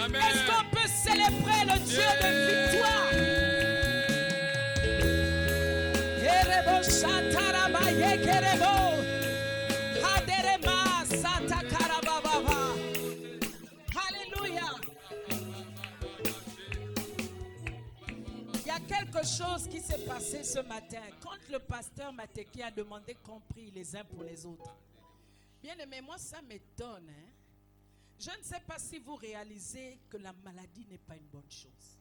Amen. Est-ce qu'on peut célébrer le Dieu de victoire? Kerebo Shataraba Yekerebo. Haderema Satakarababa. Alléluia. Il y a quelque chose qui s'est passé ce matin. Quand le pasteur Mateki a demandé qu'on prie les uns pour les autres. Bien aimé, moi ça m'étonne. Je ne sais pas si vous réalisez que la maladie n'est pas une bonne chose.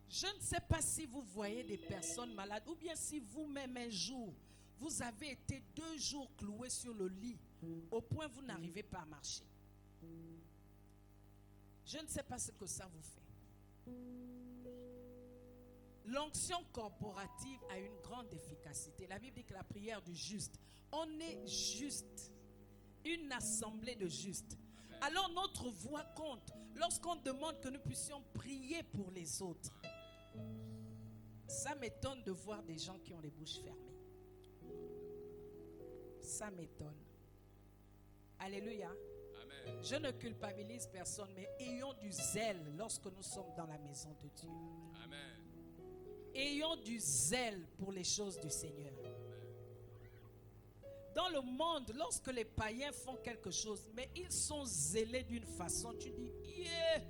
Je ne sais pas si vous voyez des personnes malades ou bien si vous-même un jour, vous avez été 2 jours cloué sur le lit au point où vous n'arrivez pas à marcher. Je ne sais pas ce que ça vous fait. L'onction corporative a une grande efficacité. La Bible dit que la prière du juste, on est juste, une assemblée de justes. Alors notre voix compte lorsqu'on demande que nous puissions prier pour les autres. Ça m'étonne de voir des gens qui ont les bouches fermées. Ça m'étonne. Alléluia. Amen. Je ne culpabilise personne, mais ayons du zèle lorsque nous sommes dans la maison de Dieu. Amen. Ayons du zèle pour les choses du Seigneur. Dans le monde, lorsque les païens font quelque chose, mais ils sont zélés d'une façon, tu dis, yeah.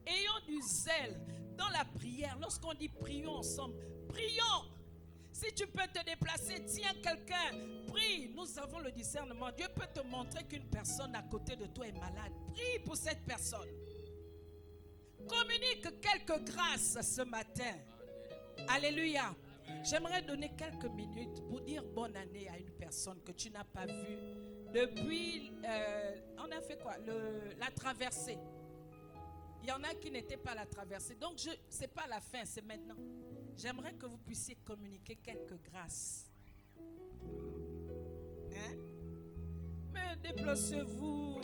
Ayons du zèle dans la prière. Lorsqu'on dit prions ensemble, prions. Si tu peux te déplacer, tiens quelqu'un, prie. Nous avons le discernement. Dieu peut te montrer qu'une personne à côté de toi est malade. Prie pour cette personne. Communique quelques grâces ce matin. Alléluia. J'aimerais donner quelques minutes pour dire bonne année à une personne que tu n'as pas vue depuis, on a fait quoi? La traversée. Il y en a qui n'étaient pas à la traversée. Donc, ce n'est pas la fin, c'est maintenant. J'aimerais que vous puissiez communiquer quelques grâces. Hein? Mais déplacez-vous.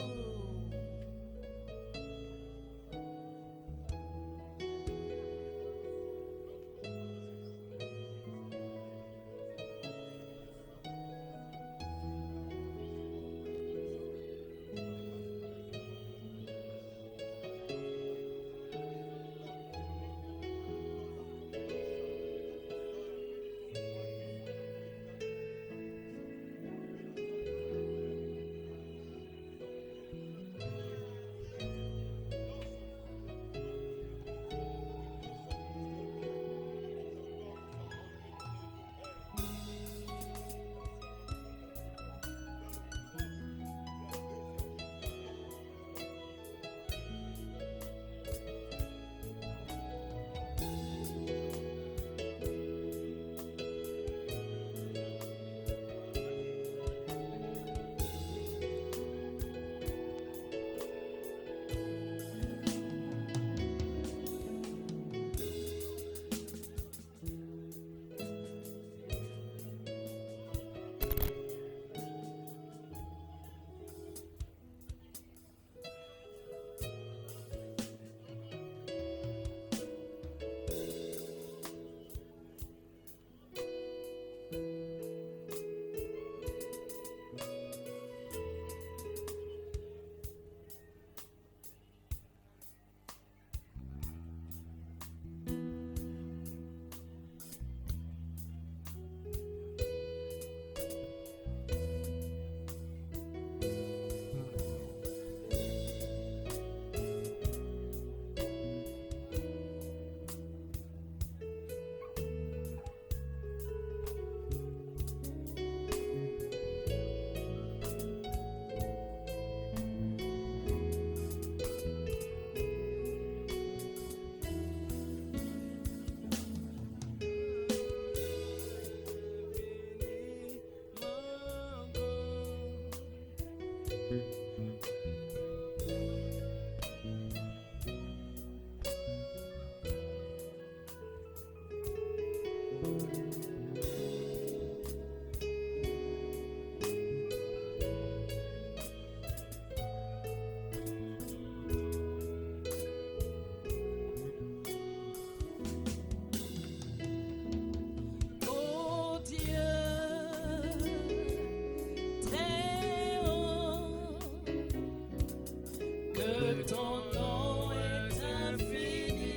que ton nom est infiniment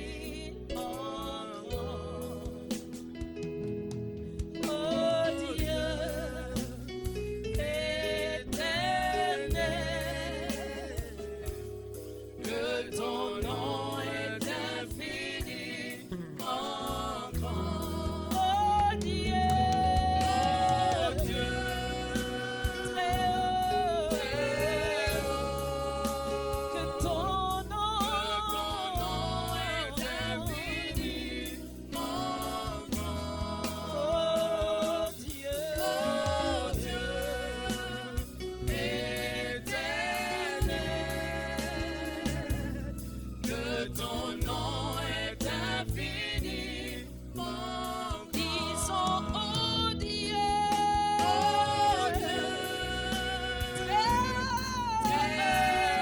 grand. Oh Dieu éternel, que ton nom est infiniment grand. Oh Dieu, très haut, que ton nom est infiniment grand. Oh Dieu éternel, que ton nom est infiniment. Disons, oh Dieu, très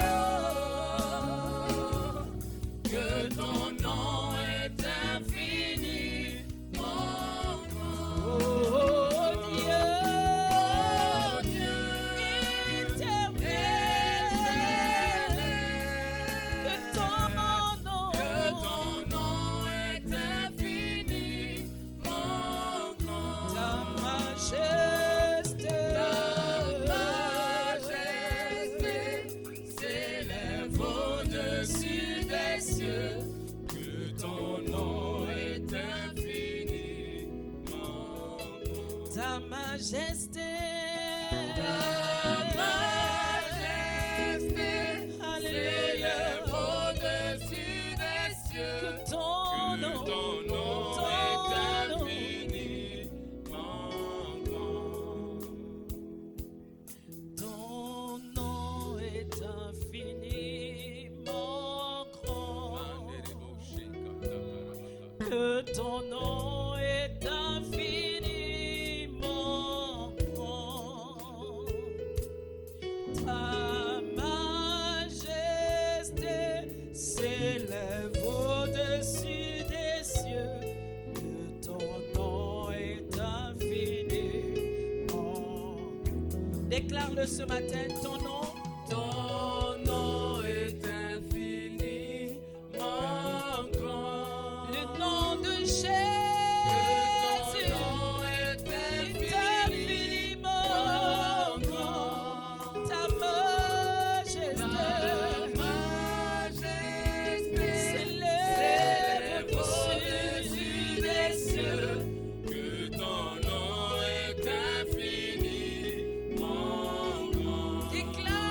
haut, que ton nom est infiniment grand. Oh Dieu éternel, que ton nom est infiniment grand. Ta majesté s'élève au-dessus des cieux, que ton nom est infiniment grand. Ta majesté, alléluia, au-dessus des cieux, que ton nom est infiniment grand. Ton nom est infiniment grand. Que ton nom est infiniment grand. Ta majesté s'élève au-dessus des cieux, que ton nom est infiniment. Déclare-le ce matin, ton nom est infiniment grand. Le nom de Jésus est infiniment grand. Ta majesté s'élève au-dessus des cieux, que ton nom est infiniment grand. Déclare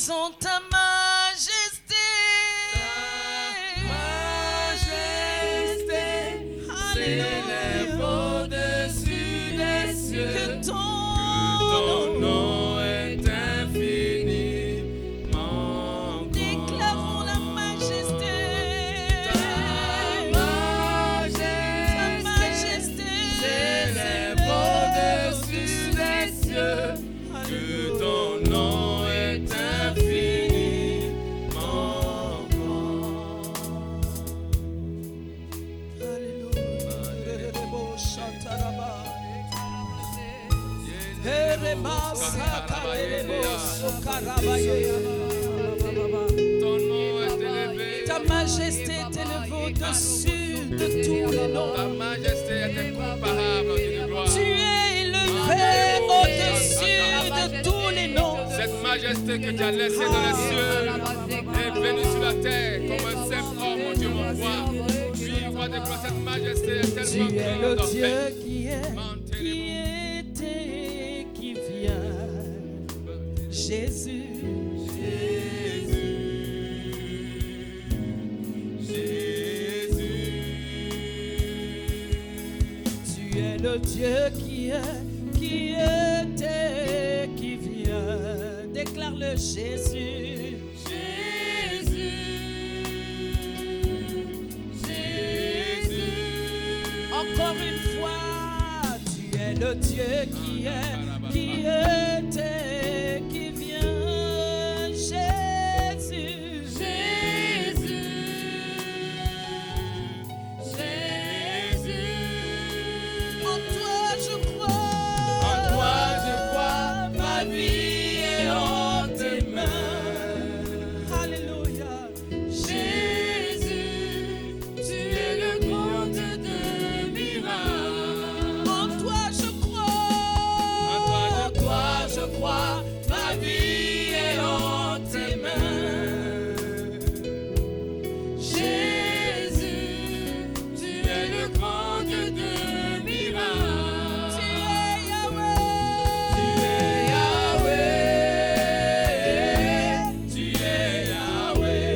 Bénissons ta majesté. S'élève au-dessus des cieux, Que ton nom est infiniment grand. déclarons la majesté. Ta majesté s'élève au-dessus des cieux, que ton nom est infiniment grand. Ton nom est élevé. Ta majesté est élevée au-dessus de tous les noms. Ta majesté est incomparable en Dieu de gloire. Tu es élevé au-dessus de tous les noms. Cette majesté que tu as laissée dans les cieux est venue sur la terre comme un simple homme, mon Dieu, mon roi. Oui, roi de gloire, cette majesté est Tu tellement es le grande en Dieu fait. qui était, qui vient. Jésus. Tu es le Dieu qui était, qui vient. Déclare-le, Jésus. Encore une fois, tu es le Dieu qui était, qui vient. Jésus. En toi je crois. En toi je crois, ma vie est en tes mains. Alléluia. Jésus, tu es le comte de miracles. En toi je crois. En toi je crois, ma vie est en tes mains. Jésus, tu es le comte de miracles. Tu es Yahweh. Tu es Yahweh. Tu es Yahweh.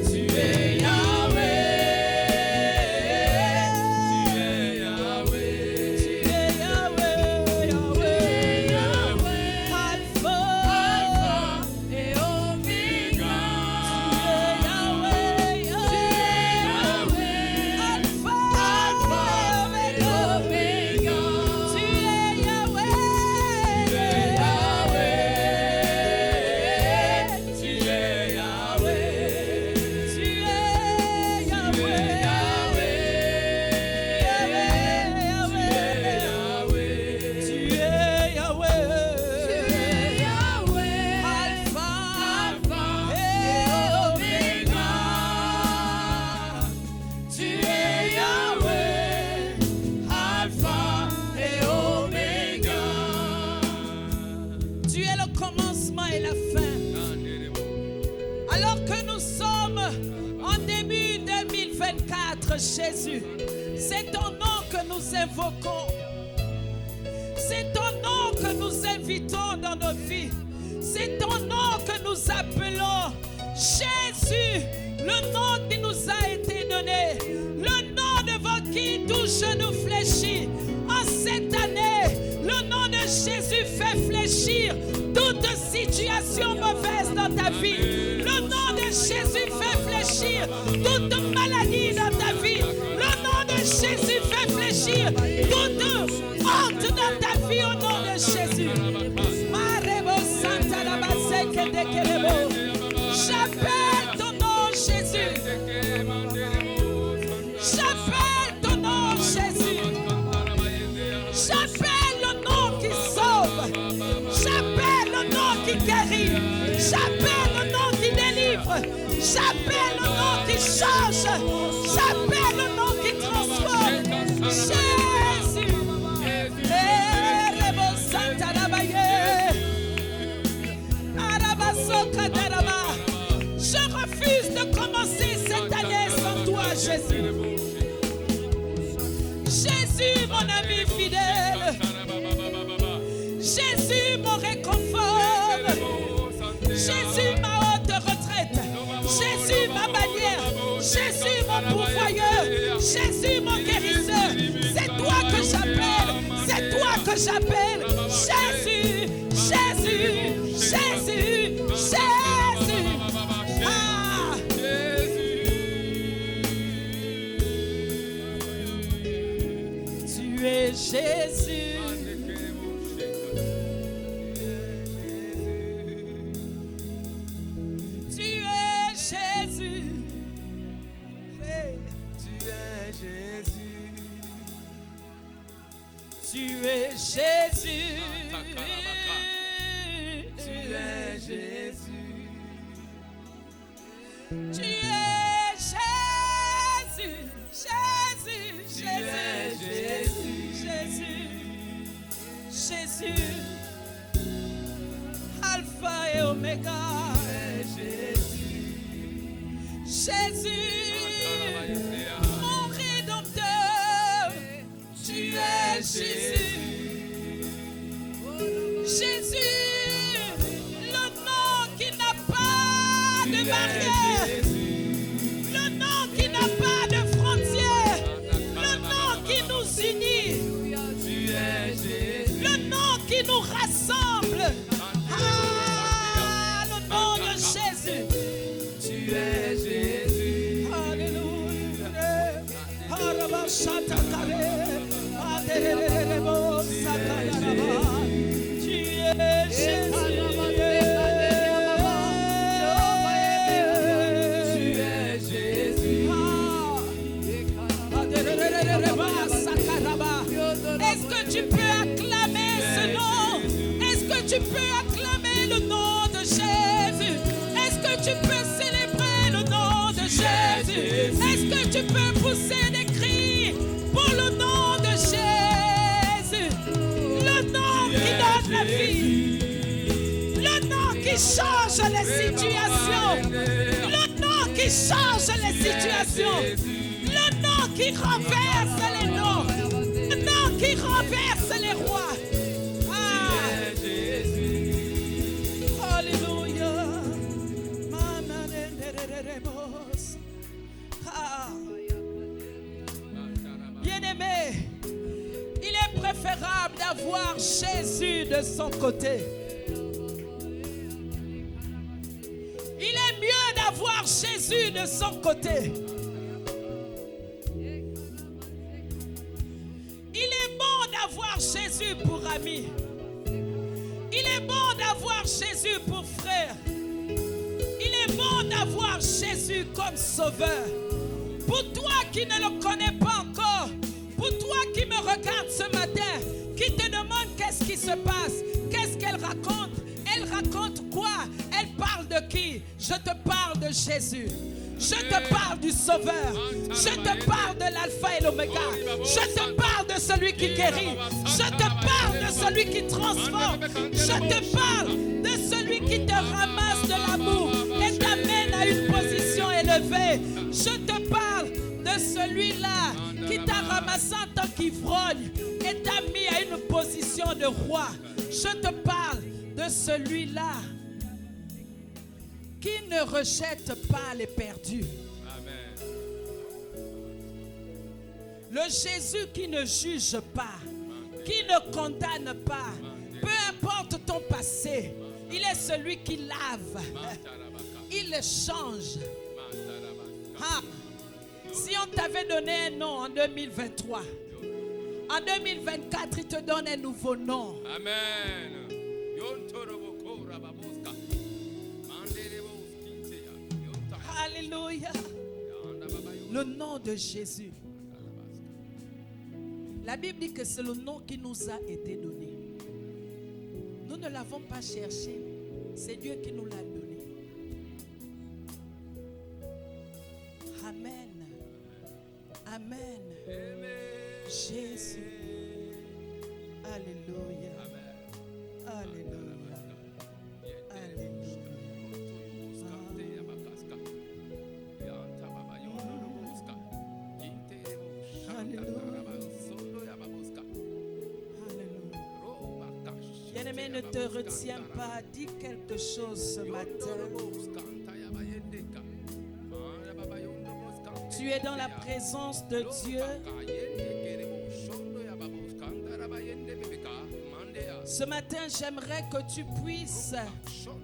Tu es Yahweh. Tu es Yahweh. Tu es Yahweh, Yahweh. Alpha et Oméga. Tu es Yahweh, Alpha et Oméga. Tu es Yahweh. Tu es Yahweh. Tu es Yahweh. Tu es Yahweh. Tu es Yahweh. Alpha et Oméga. Tu es Yahweh, Alpha et Oméga. Tu es le commencement et la fin. Alors que nous sommes en début 2024, Jésus, c'est ton nom que nous invoquons. C'est ton nom que nous invitons dans nos vies. C'est ton nom que nous appelons. Jésus, le nom qui nous a été donné. Le nom devant qui tout genou fléchit. En cette année, le nom de Jésus fait fléchir toute situation mauvaise dans ta vie. Le nom de Jésus fait fléchir toute maladie dans ta vie. Le nom de Jésus fait fléchir toute honte dans ta vie au nom de Jésus. Marebo Santa la Baseke de Kerebo. J'appelle ton nom Jésus. J'appelle ton nom Jésus. J'appelle le nom qui sauve. J'appelle le nom qui guérit. J'appelle le nom qui délivre. J'appelle le nom qui change. J'appelle le nom qui transforme. Jésus. Rebo Santa la Baye. Arabasoka Daraba. Je refuse de commencer cette année sans toi, Jésus. Jésus, mon ami fidèle. Jésus, mon réconfort. mon pourvoyeur. Jésus, mon guérisseur. C'est toi que j'appelle. C'est toi que j'appelle. Jésus, Jésus, Jésus, Jésus. Ah. Tu es Jésus. Tu es Jésus. Tu es Jésus. Tu es Jésus. Tu es Jésus. Jésus. Jésus. Jésus. Jésus. Alpha et Oméga. Jésus. Mon Rédempteur. Tu es Jésus. Jésus, le nom qui n'a pas de barrière, le nom qui n'a pas de frontière, le nom qui nous unit, le nom qui nous rassemble. Ah, le nom de Jésus. Tu es Jésus. Alléluia. Alléluia. Est-ce que tu peux acclamer ce nom? Est-ce que tu peux acclamer le nom de Jésus? Est-ce que tu peux célébrer le nom de Jésus? Est-ce que tu peux pousser des cris pour le nom de Jésus? Le nom qui donne la vie, le nom qui change les situations, le nom qui change les situations, le nom qui renverse les noms, le nom qui renverse les rois. Ah. Alléluia. Ah. Bien-aimé, il est préférable d'avoir Jésus de son côté. Il est mieux d'avoir Jésus de son côté. Il est bon d'avoir Jésus pour ami. Il est bon d'avoir Jésus pour frère. Il est bon d'avoir Jésus comme sauveur. Pour toi qui ne le connais pas encore, pour toi qui me regarde ce matin, qui te demande qu'est-ce qui se passe, qu'est-ce qu'elle raconte, elle raconte quoi, elle parle de qui? Je te parle de Jésus. Je te parle du Sauveur. Je te parle de l'Alpha et l'Oméga. Je te parle de celui qui guérit. Je te parle de celui qui transforme. Je te parle de celui qui te ramasse de l'amour et t'amène à une position élevée. Je te parle de celui-là qui t'a ramassé en tant qu'ivrogne et t'a mis à une position de roi. Je te parle de celui-là qui ne rejette pas les perdus. Amen. Le Jésus qui ne juge pas, qui ne condamne pas, peu importe ton passé, il est celui qui lave, il change. Ah, si on t'avait donné un nom en 2023, en 2024, il te donne un nouveau nom. Amen. Alléluia. Le nom de Jésus. La Bible dit que c'est le nom qui nous a été donné. Nous ne l'avons pas cherché. C'est Dieu qui nous l'a donné. Amen. Amen. Jésus. Alléluia. Alléluia. Alléluia. Bien-aimé, ne te retiens pas. Dis quelque chose ce matin. Tu es dans la présence de Dieu. Ce matin, j'aimerais que tu puisses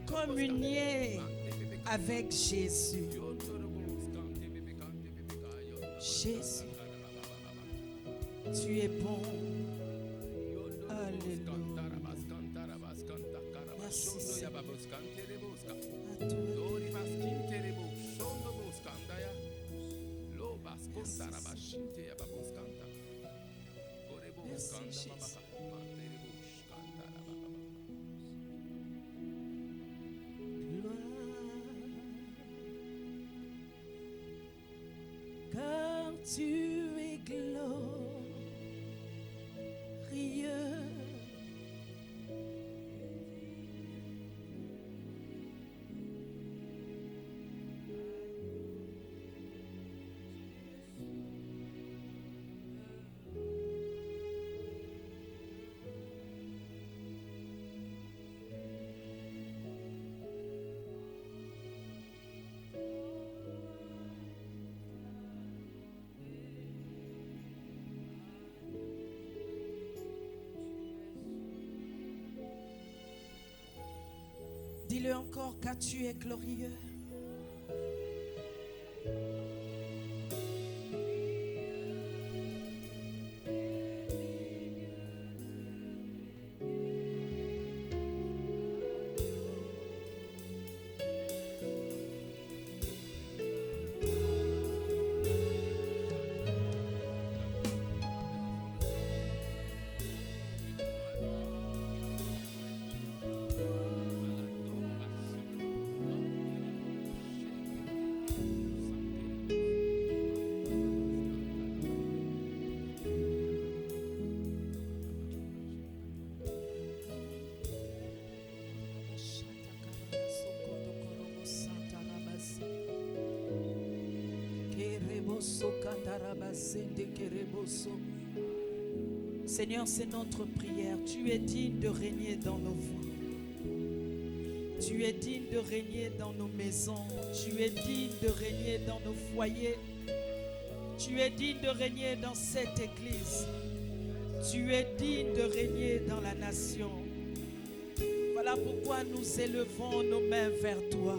communier avec Jésus. Jésus, tu es bon. Alléluia. Merci Seigneur. À toi. Merci Jésus. Car tu es glorieux. Dis-le encore, car tu es glorieux. Seigneur, c'est notre prière. Tu es digne de régner dans nos voies. Tu es digne de régner dans nos maisons. Tu es digne de régner dans nos foyers. Tu es digne de régner dans cette église. Tu es digne de régner dans la nation. Voilà pourquoi nous élevons nos mains vers toi.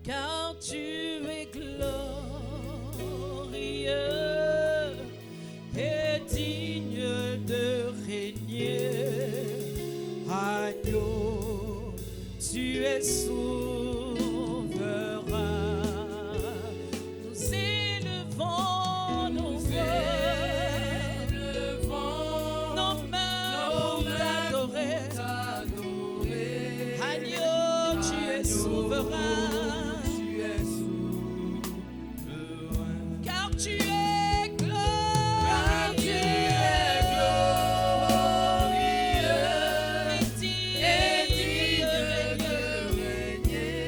Car tu es glorieux et digne de régner. Agneau, tu es souverain. Nous élevons nos mains pour t'adorer. Agneau, tu es souverain. Tu es glorieux et digne de régner.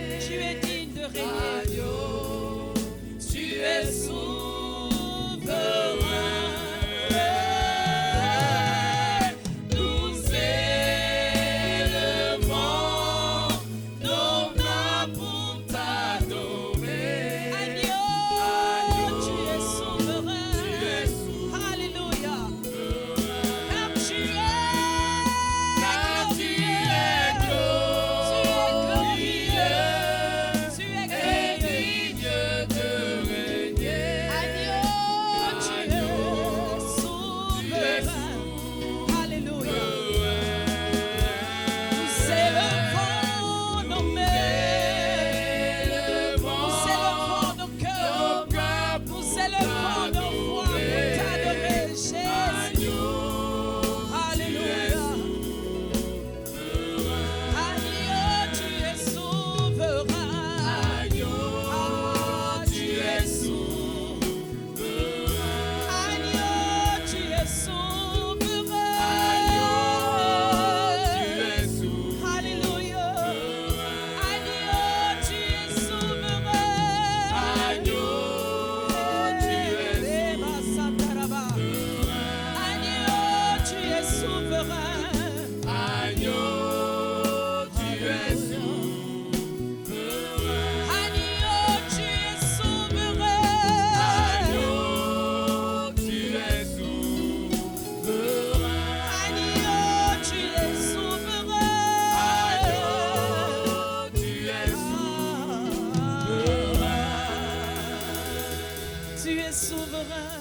souverain,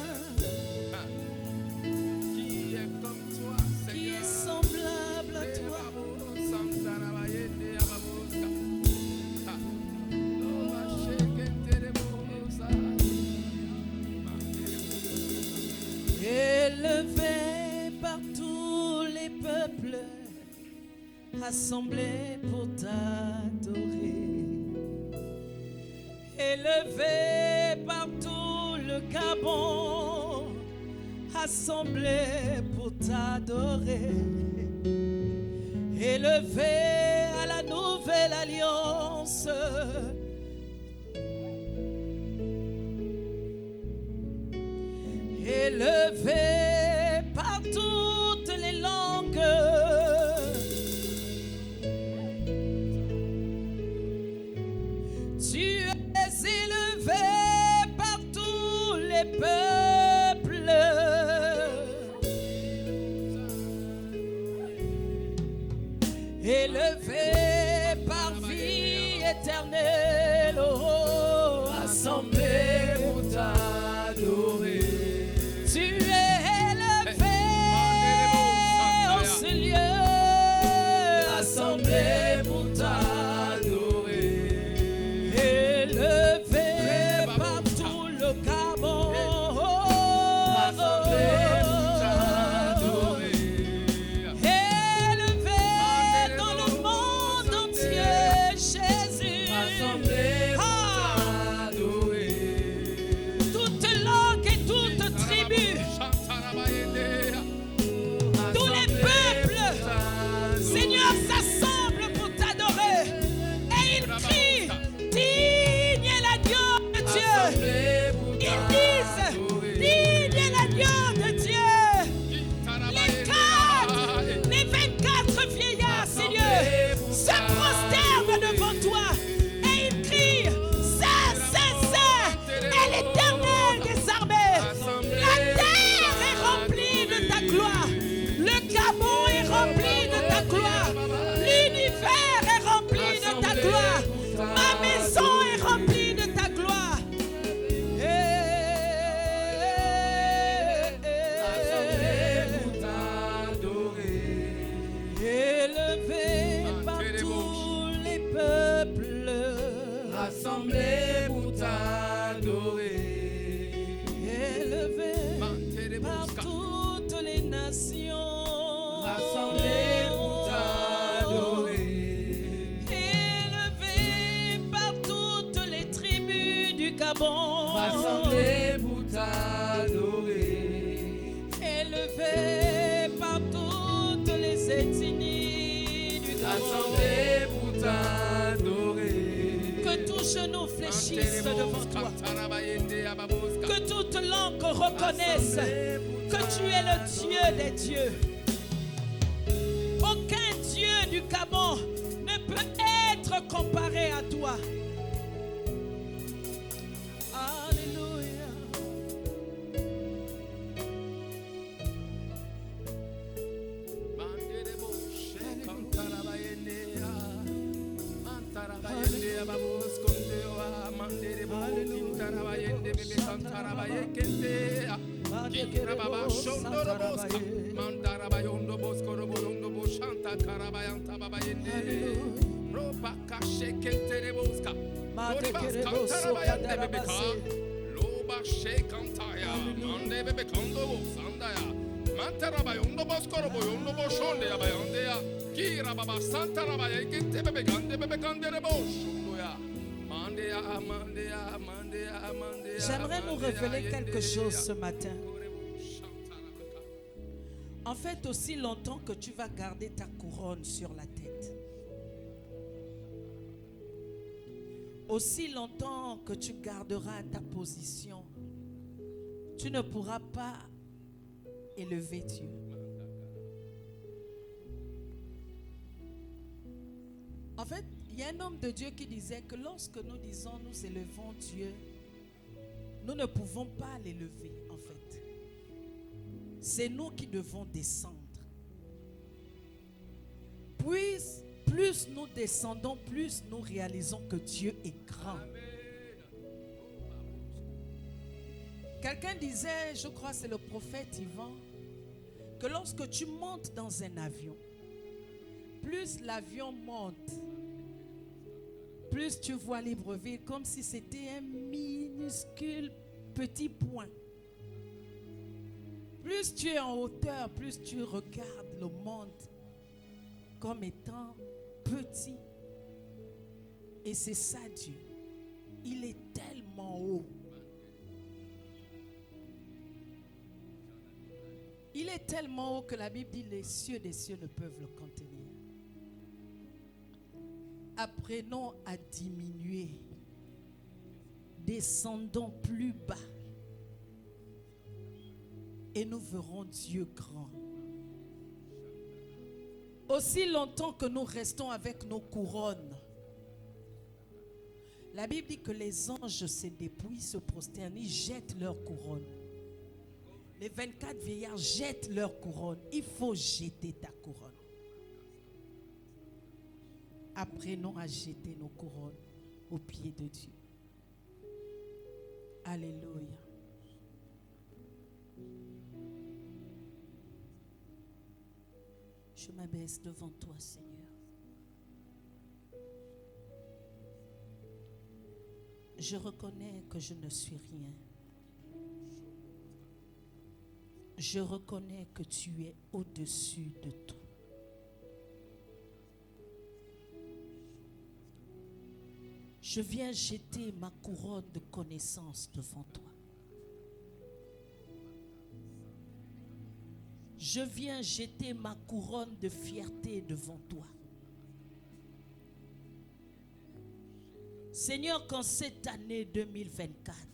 Qui est comme toi, qui Seigneur? est semblable à toi. Élevé par tous les peuples, assemblés pour t'adorer. Élevé par tout le Gabon, assemblés pour t'adorer. Élevé à la nouvelle alliance, élevé par toutes les langues, tu es élevé par tous les peuples, élevé par vie éternelle, oh, assemblée pour t'adorer. Tu es élevé en ce lieu, assemblé pour t'adorer. Élevé par tout le Gabon, assemblé pour t'adorer. Élevé dans le monde entier, Jésus, assemblé pour t'adorer. Toute langue et toute tribu, tous les peuples, Seigneur, s'assemblent pour t'adorer. Et ils crient, digne est l'agneau de Dieu. Ils disent, digne est l'agneau de Dieu. Les 24 vieillards, Seigneur, se prosternent devant toi. Et ils crient, Saint, Saint, Saint est l'Éternel des armées. La terre est remplie de ta gloire. Le Gabon est rempli de ta gloire. L'univers est rempli de ta gloire. Ma maison est remplie de ta gloire. Élevé par tous les peuples, Assemblés pour t'adorer. élevé par toutes les nations, Assemblés pour t'adorer. élevé par toutes les tribus du Gabon, Assemblés pour t'adorer. élevé par toutes les ethnies du Gabon. Assemblés pour t'adorer. Que tout genou fléchisse devant toi. Que toute langue reconnaisse que tu es le Dieu des dieux. Aucun Dieu du Gabon ne peut être comparé à toi. Alléluia. J'aimerais nous révéler quelque chose ce matin. En fait, aussi longtemps que tu vas garder ta couronne sur la tête, aussi longtemps que tu garderas ta position, tu ne pourras pas élever Dieu. En fait, il y a un homme de Dieu qui disait que lorsque nous disons nous élevons Dieu, nous ne pouvons pas l'élever en fait. C'est nous qui devons descendre. Plus nous descendons, plus nous réalisons que Dieu est grand. Quelqu'un disait, je crois que c'est le prophète Yvan, que lorsque tu montes dans un avion, plus l'avion monte, plus tu vois Libreville comme si c'était un minuscule petit point. Plus tu es en hauteur, plus tu regardes le monde comme étant petit. Et c'est ça Dieu. Il est tellement haut. Il est tellement haut que la Bible dit les cieux des cieux ne peuvent le contenir. Apprenons à diminuer. Descendons plus bas. Et nous verrons Dieu grand. Aussi longtemps que nous restons avec nos couronnes, la Bible dit que les anges se dépouillent, se prosternent, ils jettent leurs couronnes. Les 24 vieillards jettent leurs couronnes. Il faut jeter ta couronne. Apprenons à jeter nos couronnes aux pieds de Dieu. Alléluia. Je m'abaisse devant toi, Seigneur. Je reconnais que je ne suis rien. Je reconnais que tu es au-dessus de tout. Je viens jeter ma couronne de connaissance devant toi. Je viens jeter ma couronne de fierté devant toi. Seigneur, qu'en cette année 2024,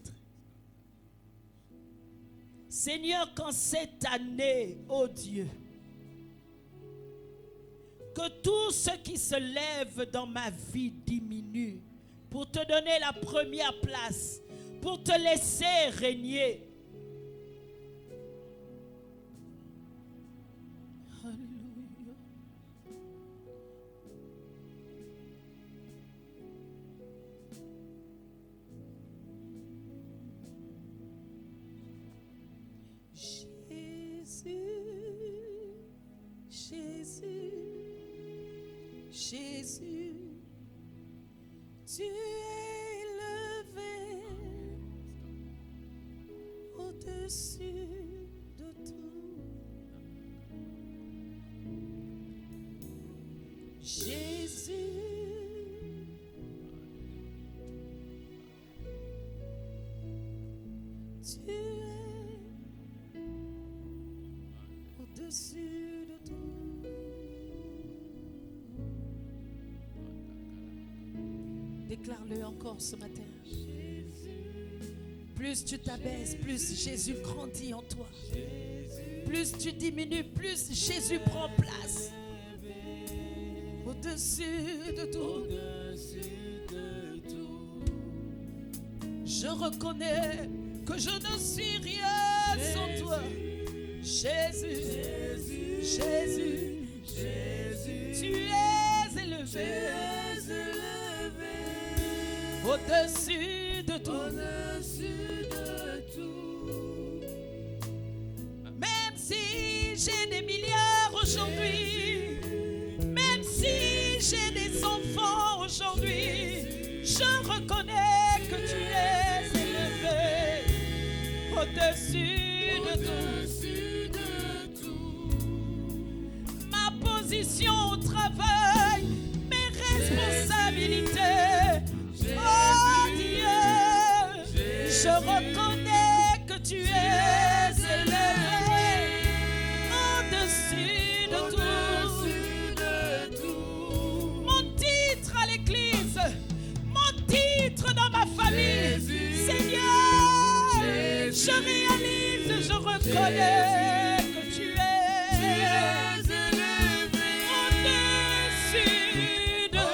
Seigneur, qu'en cette année, oh Dieu, que tout ce qui se lève dans ma vie diminue pour te donner la première place, pour te laisser régner. Alléluia. Jésus, tu es élevé au-dessus de tout. Jésus, tu es au-dessus de tout. Déclare-le encore ce matin. Plus tu t'abaisses, plus Jésus grandit en toi. Plus tu diminues, plus Jésus prend place. Au-dessus de tout. Je reconnais que je ne suis rien sans toi. Jésus, Jésus, tu es élevé. Au-dessus de tout. Même si j'ai des milliards aujourd'hui, même si j'ai des enfants aujourd'hui, je reconnais que tu es élevé au-dessus de tout. Ma position au travail, mes responsabilités. Oh Dieu, je reconnais que tu es élevé au-dessus de tout. Mon titre à l'église, mon titre dans ma famille, Seigneur, je réalise, je reconnais que tu es élevé au-dessus de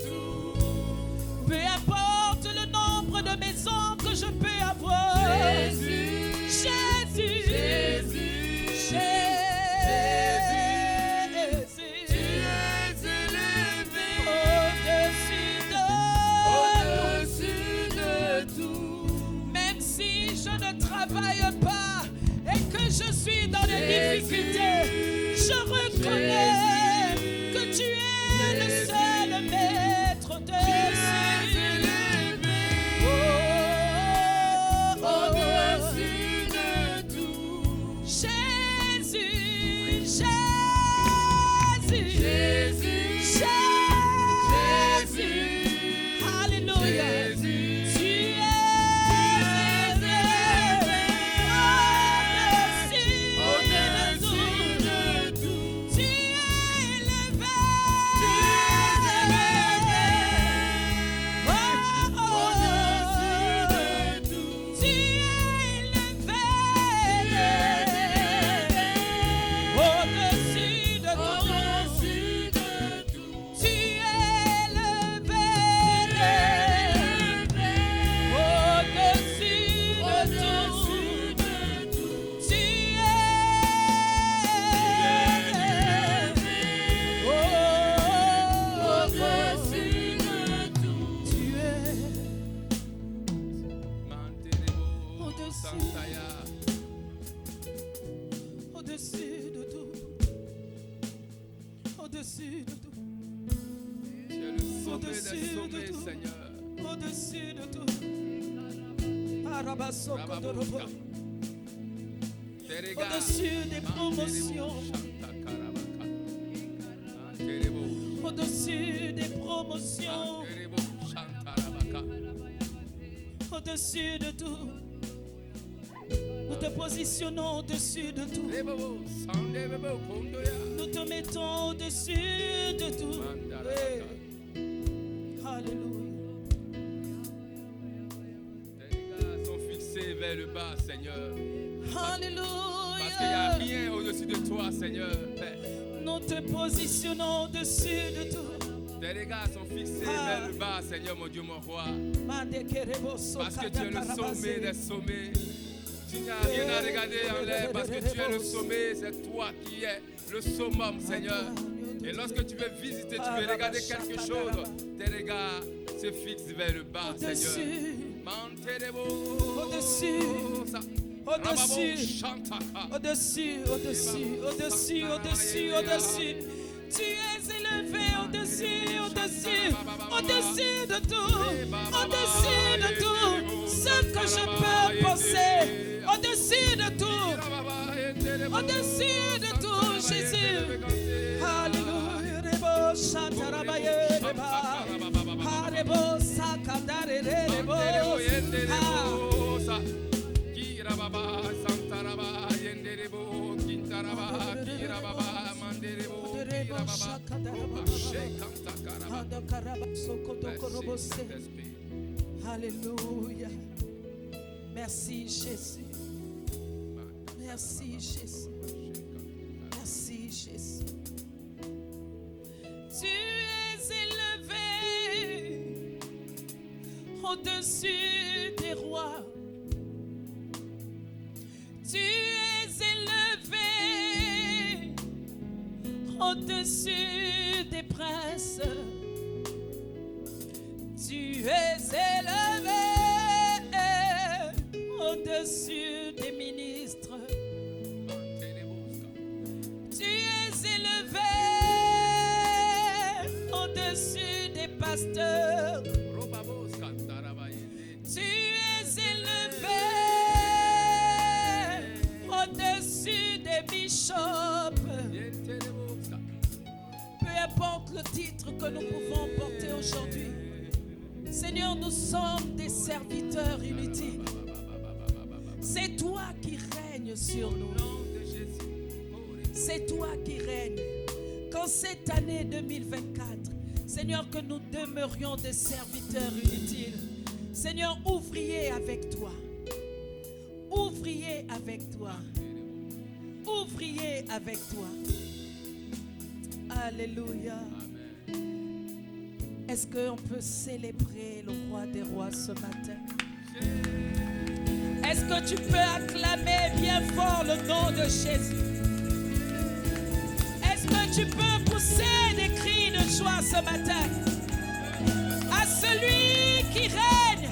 tout. Peu importe le nombre de maisons que je peux avoir. Jésus, Jésus, Jésus, Jésus, tu es élevé au-dessus de tout. Même Seigneur. Au-dessus de tout. Arabasokotorobo. Au-dessus des promotions. Au-dessus des promotions. Au-dessus de tout. Nous te positionnons au-dessus de tout. Nous te mettons au-dessus de tout. Hey. Alléluia. Les gars sont fixés vers le bas, Seigneur. Alléluia. Parce qu'il n'y a rien au-dessus de toi, Seigneur. Père. Nous te positionnons au-dessus de tout. Tes regards sont fixés vers le bas, Seigneur, mon Dieu, mon roi. Parce que tu es le sommet des sommets. Tu n'as rien à regarder en l'air parce que tu es le sommet. C'est toi qui es le summum, Seigneur. Et lorsque tu veux visiter, tu veux regarder quelque chose, tes regards se fixent vers le bas, Seigneur. Au-dessus. Au-dessus, au-dessus, au-dessus, au-dessus, au-dessus, au-dessus. Tu es élevé au-dessus, au-dessus, au-dessus de tout, au-dessus de tout. Ce que je peux penser, au-dessus de tout, au-dessus de tout, Jésus. Alléluia. Rebo Shatarabaye Reba. Rebo Sakadare Rebo. Baba Santaraba Yenderebo Kintaraba Kirababa Manderebo Alléluia. Merci Jésus. Merci Jésus. Merci Jésus. Tu es élevé au-dessus des rois. Tu es élevé au-dessus des princes. Tu es élevé au-dessus des ministres. Tu es élevé au-dessus des pasteurs. Tu es élevé au-dessus des bishops. Peu importe le titre que nous pouvons porter aujourd'hui, Seigneur, nous sommes des serviteurs inutiles. C'est toi qui règnes sur nous. C'est toi qui règnes. Qu'en cette année 2024, Seigneur, que nous demeurions des serviteurs inutiles. Seigneur, ouvriers avec toi. Ouvriers avec toi. Ouvriers avec toi. Alléluia. Est-ce qu'on peut célébrer le roi des rois ce matin? Est-ce que tu peux acclamer bien fort le nom de Jésus? Est-ce que tu peux pousser des cris de joie ce matin à celui qui règne?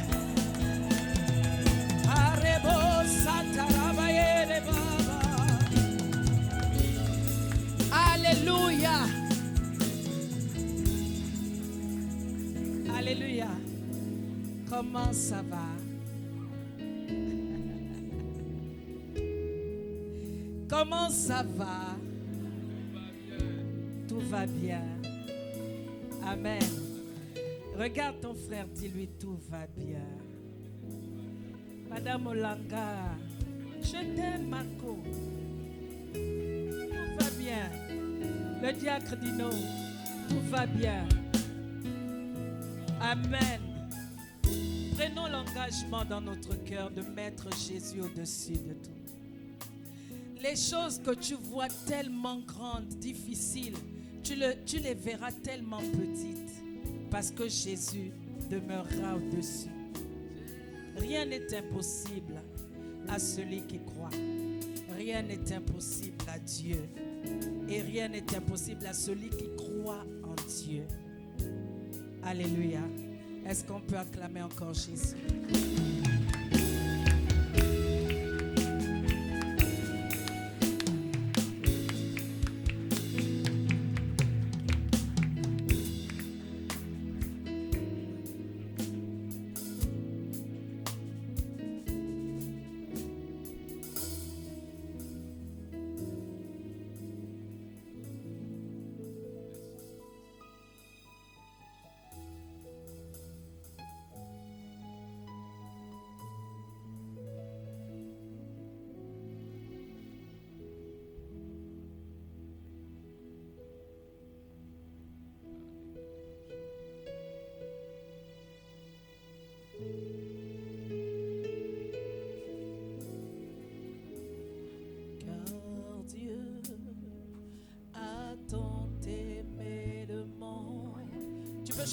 Alléluia. Alléluia. Comment ça va? Comment ça va? Tout va bien. Amen. Regarde ton frère, dis-lui tout va bien. Madame Olanga, je t'aime, Marco. Tout va bien. Le diacre dit non. Tout va bien. Amen. Prenons l'engagement dans notre cœur de mettre Jésus au-dessus de tout. Les choses que tu vois tellement grandes, difficiles, tu les verras tellement petites parce que Jésus demeurera au-dessus. Rien n'est impossible à celui qui croit. Rien n'est impossible à Dieu. Et rien n'est impossible à celui qui croit en Dieu. Alléluia. Est-ce qu'on peut acclamer encore Jésus?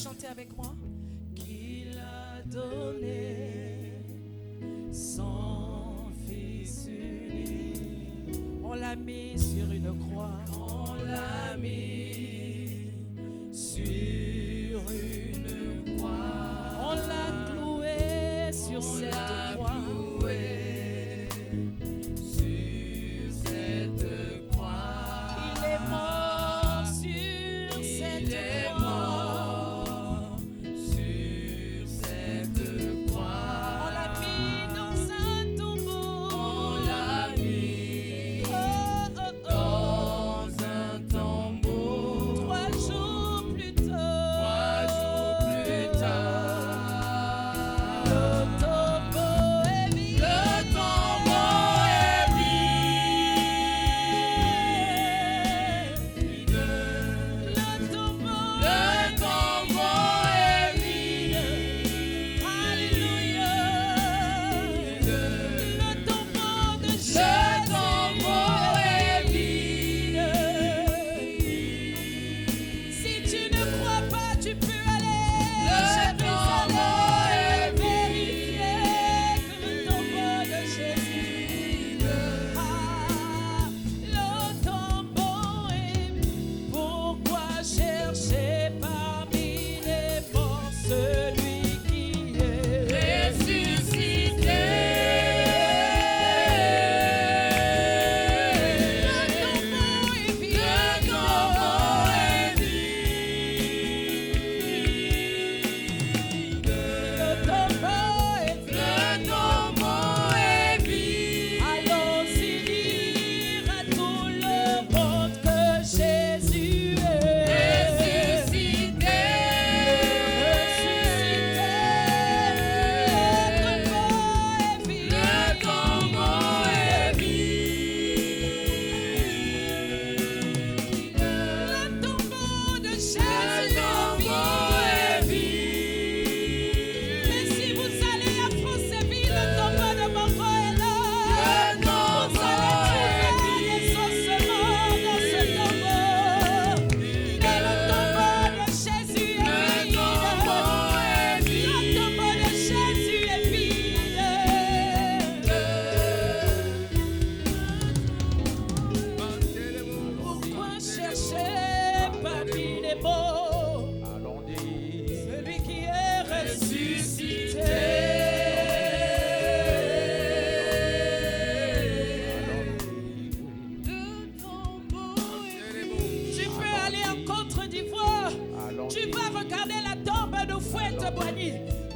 chanter avec moi? Qu'il a donné son Fils unique. On l'a mis sur une croix. On l'a mis sur une croix. On l'a cloué sur cette croix.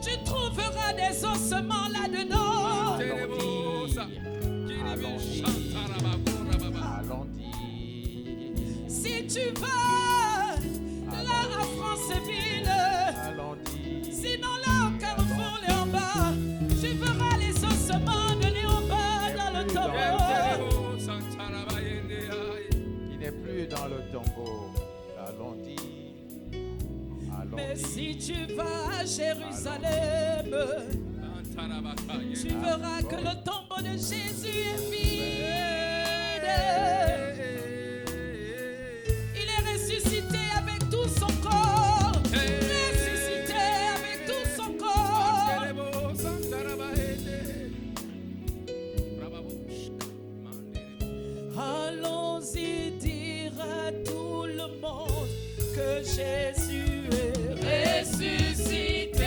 Tu trouveras des ossements là-dedans. Si tu vas là à Franceville, sinon là au Carrefour Léon-Bas, tu verras les ossements de Léon-Bas dans le tombeau. Il n'est plus dans le tombeau. Mais si tu vas à Jérusalem, tu verras que le tombeau de Jésus est vide. Il est ressuscité avec tout son corps. Ressuscité avec tout son corps. Allons-y dire à tout le monde que Jésus est ressuscité.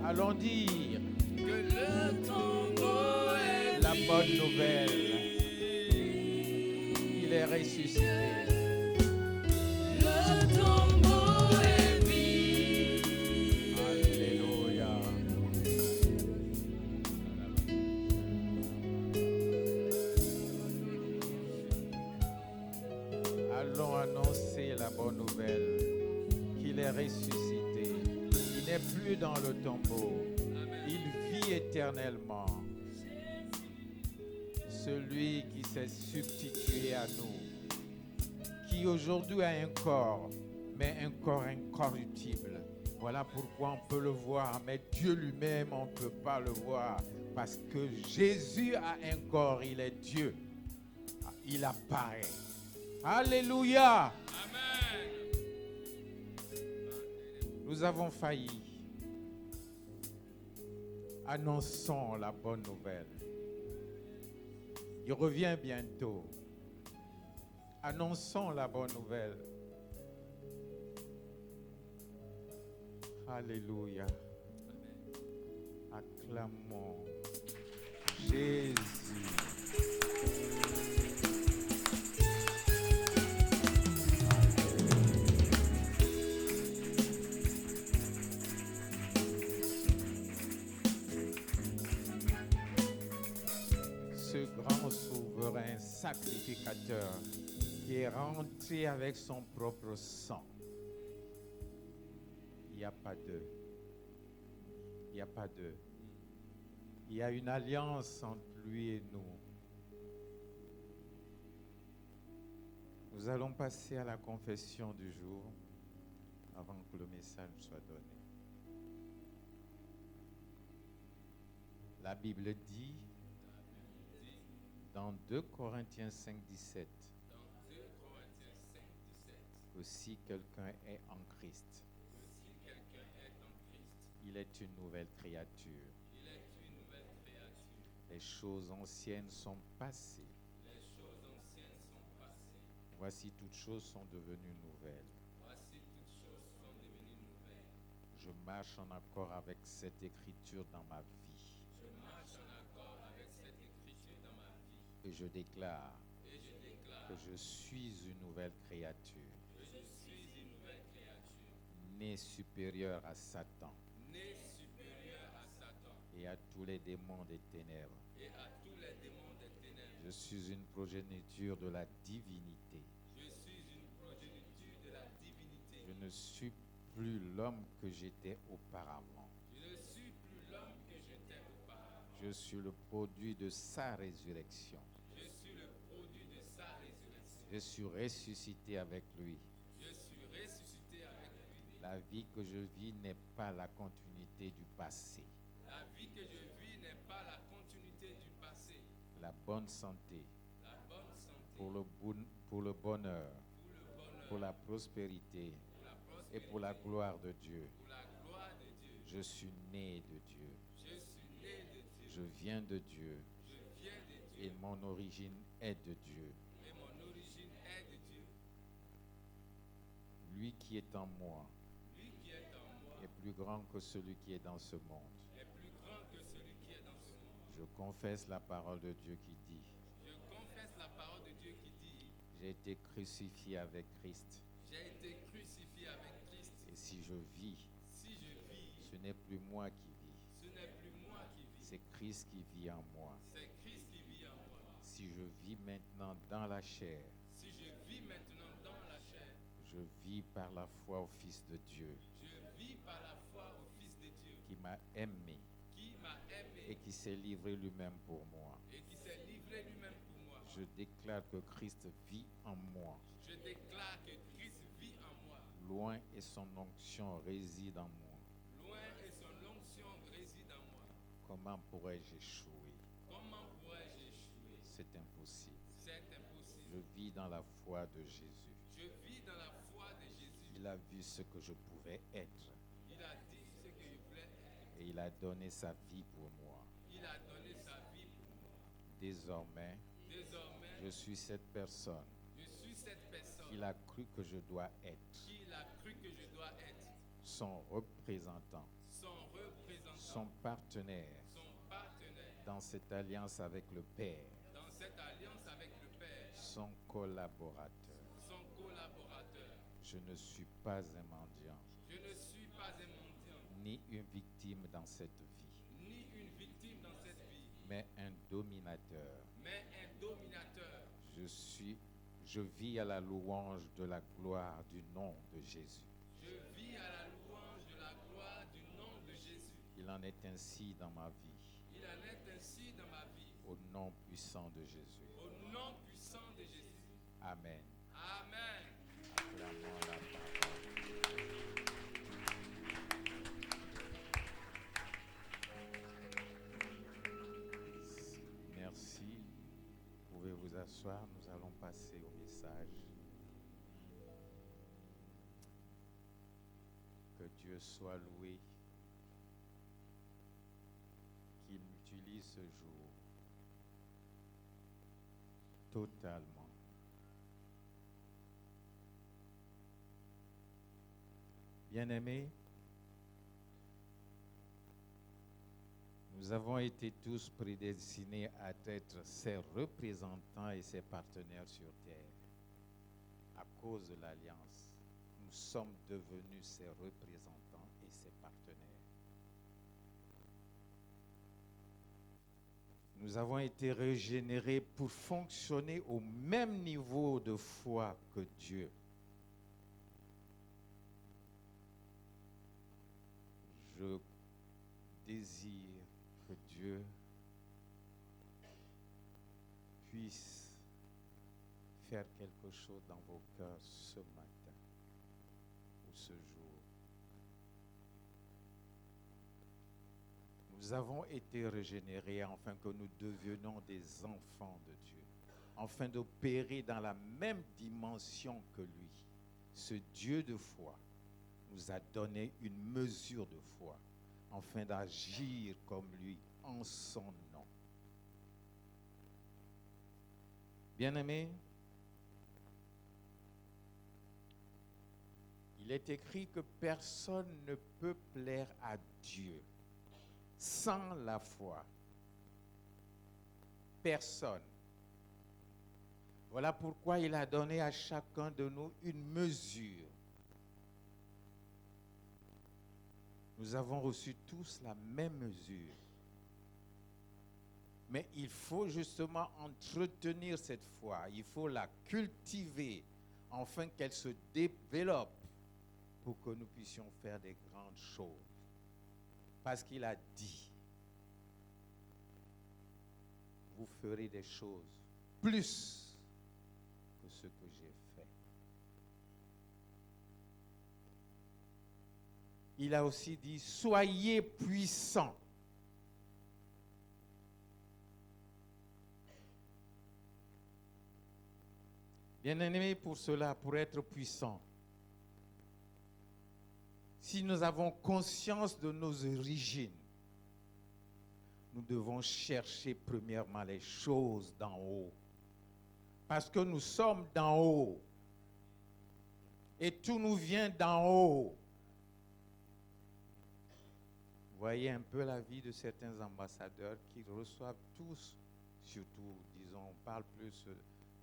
Allons dire que le tombeau est la bonne nouvelle. Il est ressuscité. Le tombeau est vide. Alléluia. Allons annoncer la bonne nouvelle qu'il est ressuscité. Il n'est plus dans le tombeau. Il vit éternellement. Celui qui s'est substitué à nous, qui aujourd'hui a un corps, mais un corps incorruptible. Voilà pourquoi on peut le voir, mais Dieu lui-même, on ne peut pas le voir. Parce que Jésus a un corps, il est Dieu. Il apparaît. Alléluia. Amen. Nous avons failli. Annonçons la bonne nouvelle. Il revient bientôt. Annonçons la bonne nouvelle. Alléluia. Acclamons Jésus. Ce grand souverain sacrificateur qui est rentré avec son propre sang. Il n'y a pas d'eux. Il n'y a pas d'eux. Il y a une alliance entre lui et nous. Nous allons passer à la confession du jour avant que le message soit donné. La Bible dit dans 2 Corinthiens 5, 17 que si quelqu'un est en Christ, il est une nouvelle créature. Les choses anciennes sont passées. Voici toutes choses sont devenues nouvelles. Je marche en accord avec cette écriture dans ma vie. Et je déclare que je suis une nouvelle créature. Née supérieure à Satan. Et à tous les démons des ténèbres. Je suis une progéniture de la divinité. Je ne suis plus l'homme que j'étais auparavant. Je suis le produit de sa résurrection. Je suis ressuscité avec lui. La vie que je vis n'est pas la continuité du passé. La vie que je vis n'est pas la continuité du passé. La bonne santé, La bonne santé, pour le bonheur, pour la prospérité et pour la gloire de Dieu. pour la gloire de Dieu. Je suis né de Dieu. Je suis né de Dieu. Je viens de Dieu. Je viens de Dieu. Et mon origine est de Dieu. Et mon origine est de Dieu. Lui qui est en moi Lui qui est en moi est plus grand que celui qui est dans ce monde. est plus grand que celui qui est dans ce monde. Je confesse la parole de Dieu qui dit: Je confesse la parole de Dieu qui dit: j'ai été crucifié avec Christ. j'ai été crucifié avec Christ. Et si je vis, Si je vis, ce n'est plus moi qui vis. ce n'est plus moi qui vis. C'est Christ qui vit en moi. C'est Christ qui vit en moi. Si je vis maintenant dans la chair, Si je vis maintenant dans la chair, je vis par la foi au Fils de Dieu je vis par la foi au Fils de Dieu qui m'a aimé qui m'a aimé et qui s'est livré lui-même pour moi. et qui s'est livré lui-même pour moi. Je déclare que Christ vit en moi. Je déclare que Christ vit en moi. Loin et son onction réside en moi. Loin et son onction réside en moi. Comment pourrais-je échouer? Comment pourrais-je échouer? C'est impossible. C'est impossible. Je vis dans la foi de Jésus. Je vis dans la foi de Jésus. Il a vu ce que je pouvais être Il a dit ce que je voulais être. et il a donné sa vie pour moi. Il a donné sa vie pour moi. Désormais, Désormais, je suis cette personne je suis cette personne qu'il a cru que je dois être, qu'il a cru que je dois être. son représentant, Son représentant, son partenaire son partenaire, dans cette alliance avec le Père, dans cette alliance avec le Père, son collaborateur. son collaborateur. Je ne suis pas un mendiant, Je ne suis pas un mendiant, ni une victime dans cette vie, ni une victime dans cette vie, mais un dominateur. mais un dominateur. Je vis à la louange de la gloire du nom de Jésus. Je vis à la louange de la gloire du nom de Jésus. Il en est ainsi dans ma vie. Il en est ainsi dans ma vie. Au nom puissant de Jésus. Au nom puissant de Jésus. Amen. Amen. Acclamons la parole. Merci. Vous pouvez vous asseoir. Nous allons passer au message. Que Dieu soit loué. Qu'il m'utilise ce jour totalement. Bien-aimés, nous avons été tous prédestinés à être ses représentants et ses partenaires sur terre. À cause de l'alliance, nous sommes devenus ses représentants et ses partenaires. Nous avons été régénérés pour fonctionner au même niveau de foi que Dieu. Je désire que Dieu puisse faire quelque chose dans vos cœurs ce matin ou ce jour. Nous avons été régénérés afin que nous devenions des enfants de Dieu, afin d'opérer dans la même dimension que lui. Ce Dieu de foi nous a donné une mesure de foi, afin d'agir comme lui en son nom. Bien-aimés, il est écrit que personne ne peut plaire à Dieu sans la foi. Personne. Voilà pourquoi il a donné à chacun de nous une mesure. Nous avons reçu tous la même mesure. Mais il faut justement entretenir cette foi. Il faut la cultiver afin qu'elle se développe pour que nous puissions faire des grandes choses. Parce qu'il a dit, vous ferez des choses plus que ce que j'ai fait. Il a aussi dit, soyez puissants. Bien-aimés, pour cela, pour être puissants, si nous avons conscience de nos origines, nous devons chercher premièrement les choses d'en haut. Parce que nous sommes d'en haut. Et tout nous vient d'en haut. Vous voyez un peu la vie de certains ambassadeurs qui reçoivent tous, surtout, disons, on parle plus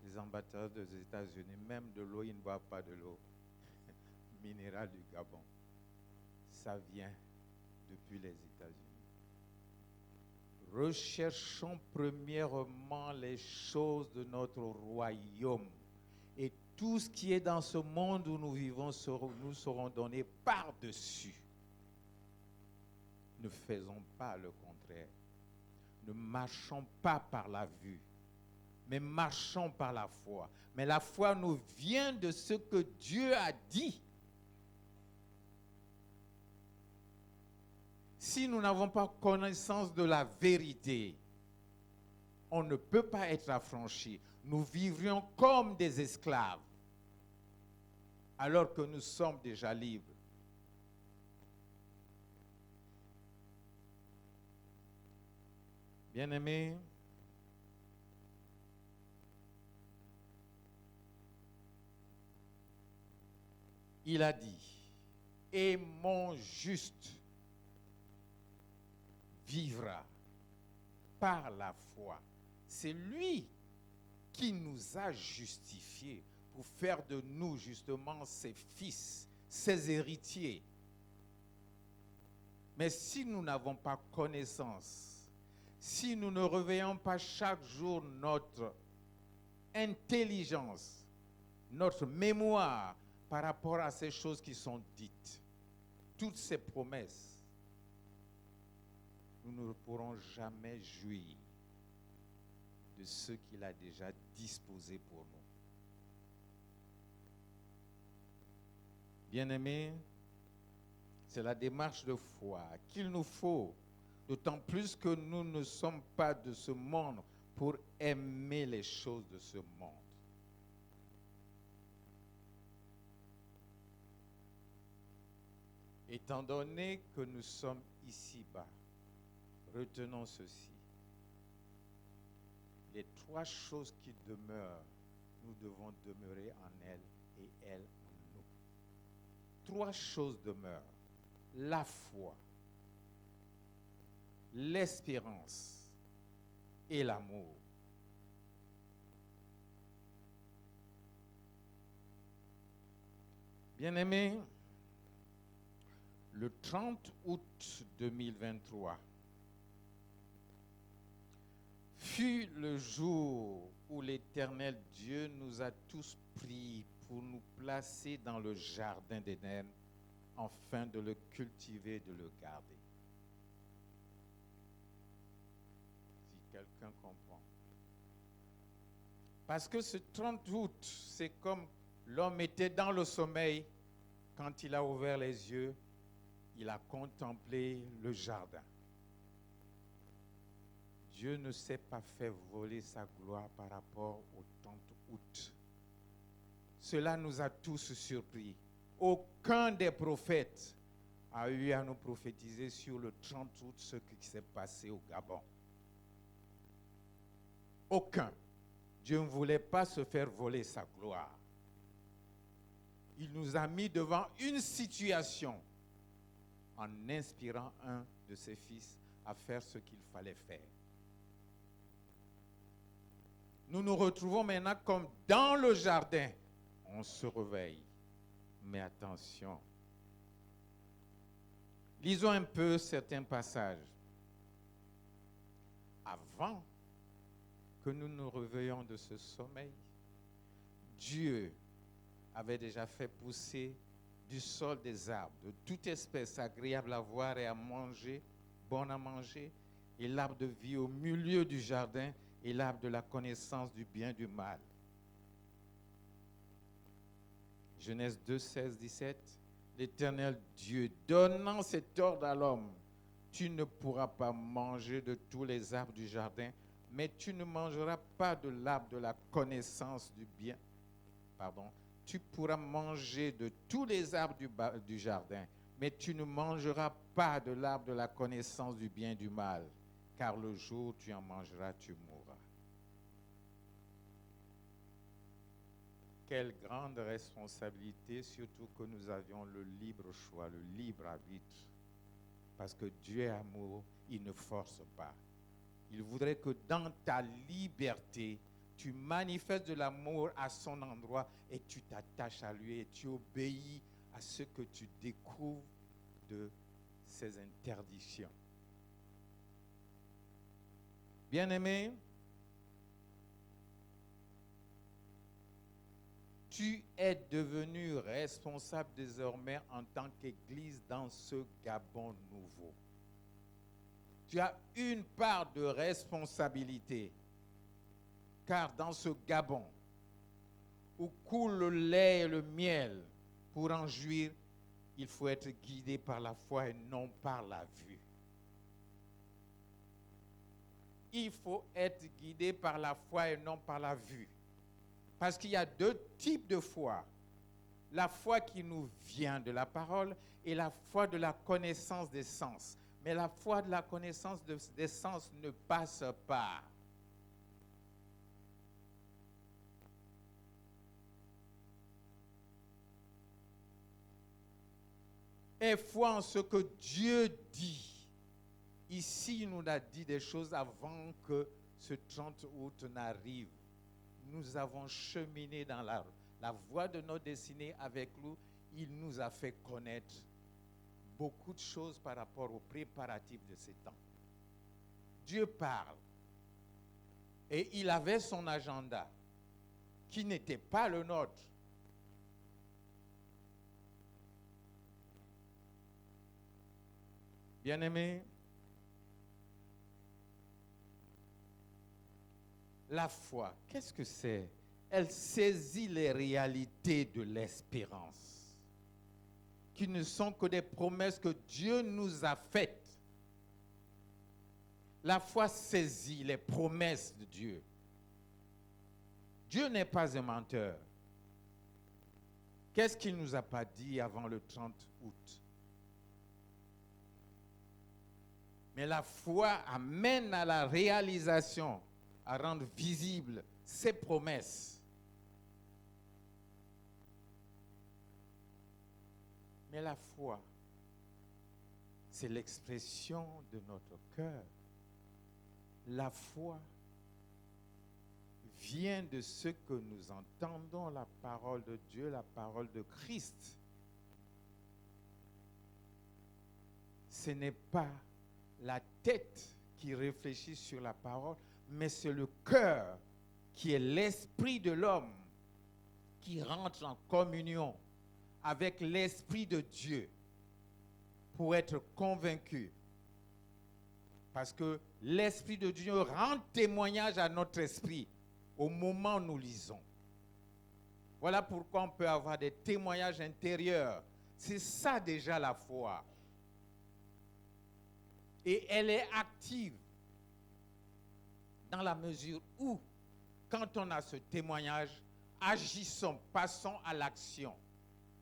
des ambassadeurs des États-Unis, même de l'eau, ils ne boivent pas de l'eau minérale du Gabon. Ça vient depuis les États-Unis. Recherchons premièrement les choses de notre royaume. Et tout ce qui est dans ce monde où nous vivons nous seront donnés par-dessus. Ne faisons pas le contraire. Ne marchons pas par la vue, mais marchons par la foi. Mais la foi nous vient de ce que Dieu a dit. Si nous n'avons pas connaissance de la vérité, on ne peut pas être affranchi. Nous vivrions comme des esclaves, alors que nous sommes déjà libres. Bien-aimés, il a dit, et mon juste vivra par la foi. C'est lui qui nous a justifiés pour faire de nous justement ses fils, ses héritiers. Mais si nous n'avons pas connaissance, si nous ne réveillons pas chaque jour notre intelligence notre mémoire par rapport à ces choses qui sont dites. Toutes ces promesses, nous ne pourrons jamais jouir de ce qu'il a déjà disposé pour nous. Bien-aimés, c'est la démarche de foi qu'il nous faut, d'autant plus que nous ne sommes pas de ce monde pour aimer les choses de ce monde. Étant donné que nous sommes ici-bas, retenons ceci. Les trois choses qui demeurent, nous devons demeurer en elles et elles en nous. Trois choses demeurent. La foi, l'espérance et l'amour. Bien-aimés, le 30 août 2023 fut le jour où l'Éternel Dieu nous a tous pris pour nous placer dans le jardin d'Éden afin de le cultiver, de le garder. Si quelqu'un comprend. Parce que ce 30 août, c'est comme l'homme était dans le sommeil. Quand il a ouvert les yeux, il a contemplé le jardin. Dieu ne s'est pas fait voler sa gloire par rapport au 30 août. Cela nous a tous surpris. Aucun des prophètes a eu à nous prophétiser sur le 30 août ce qui s'est passé au Gabon. Aucun. Dieu ne voulait pas se faire voler sa gloire. Il nous a mis devant une situation en inspirant un de ses fils à faire ce qu'il fallait faire. Nous nous retrouvons maintenant comme dans le jardin. On se réveille. Mais attention. Lisons un peu certains passages. Avant que nous nous réveillions de ce sommeil, Dieu avait déjà fait pousser du sol des arbres, de toute espèce agréable à voir et à manger, bon à manger, et l'arbre de vie au milieu du jardin, et l'arbre de la connaissance du bien et du mal. Genèse 2, 16, 17. L'Éternel Dieu, donnant cet ordre à l'homme, tu ne pourras pas manger de tous les arbres du jardin, mais tu ne mangeras pas de l'arbre de la connaissance du bien. Tu pourras manger de tous les arbres du jardin, mais tu ne mangeras pas de l'arbre de la connaissance du bien et du mal, car le jour où tu en mangeras, tu mourras. Quelle grande responsabilité, surtout que nous avions le libre choix, le libre arbitre. Parce que Dieu est amour, il ne force pas. Il voudrait que dans ta liberté, tu manifestes de l'amour à son endroit et tu t'attaches à lui et tu obéis à ce que tu découvres de ses interdictions. Bien-aimé, tu es devenu responsable désormais en tant qu'Église dans ce Gabon nouveau. Tu as une part de responsabilité, car dans ce Gabon, où coule le lait et le miel, pour en jouir, il faut être guidé par la foi et non par la vue. Il faut être guidé par la foi et non par la vue. Parce qu'il y a deux types de foi. La foi qui nous vient de la parole et la foi de la connaissance des sens. Mais la foi de la connaissance des sens ne passe pas. Et foi en ce que Dieu dit. Ici, il nous a dit des choses avant que ce 30 août n'arrive. Nous avons cheminé dans la voie de notre destinée avec lui. Il nous a fait connaître beaucoup de choses par rapport aux préparatifs de ces temps. Dieu parle. Et il avait son agenda qui n'était pas le nôtre. Bien-aimés, la foi, qu'est-ce que c'est? Elle saisit les réalités de l'espérance, qui ne sont que des promesses que Dieu nous a faites. La foi saisit les promesses de Dieu. Dieu n'est pas un menteur. Qu'est-ce qu'il ne nous a pas dit avant le 30 août? Mais la foi amène à la réalisation, à rendre visibles ses promesses. Mais la foi, c'est l'expression de notre cœur. La foi vient de ce que nous entendons, la parole de Dieu, la parole de Christ. Ce n'est pas la tête qui réfléchit sur la parole, mais c'est le cœur qui est l'esprit de l'homme qui rentre en communion avec l'esprit de Dieu pour être convaincu. Parce que l'esprit de Dieu rend témoignage à notre esprit au moment où nous lisons. Voilà pourquoi on peut avoir des témoignages intérieurs. C'est ça déjà la foi. Et elle est active dans la mesure où, quand on a ce témoignage, agissons, passons à l'action.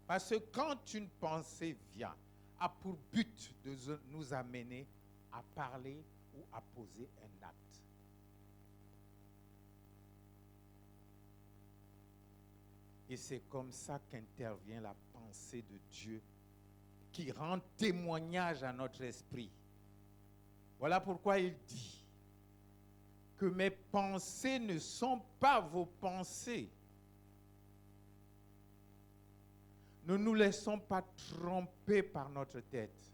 Parce que quand une pensée vient, a pour but de nous amener à parler ou à poser un acte. Et c'est comme ça qu'intervient la pensée de Dieu, qui rend témoignage à notre esprit. Voilà pourquoi il dit que mes pensées ne sont pas vos pensées. Ne nous laissons pas tromper par notre tête.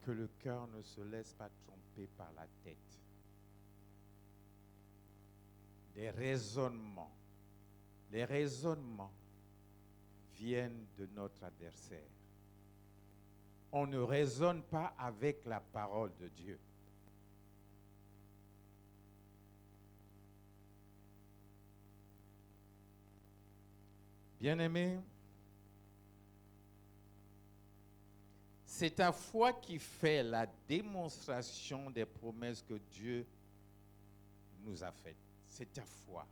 Que le cœur ne se laisse pas tromper par la tête. Les raisonnements viennent de notre adversaire. On ne raisonne pas avec la parole de Dieu. Bien-aimés, c'est ta foi qui fait la démonstration des promesses que Dieu nous a faites. C'est ta foi.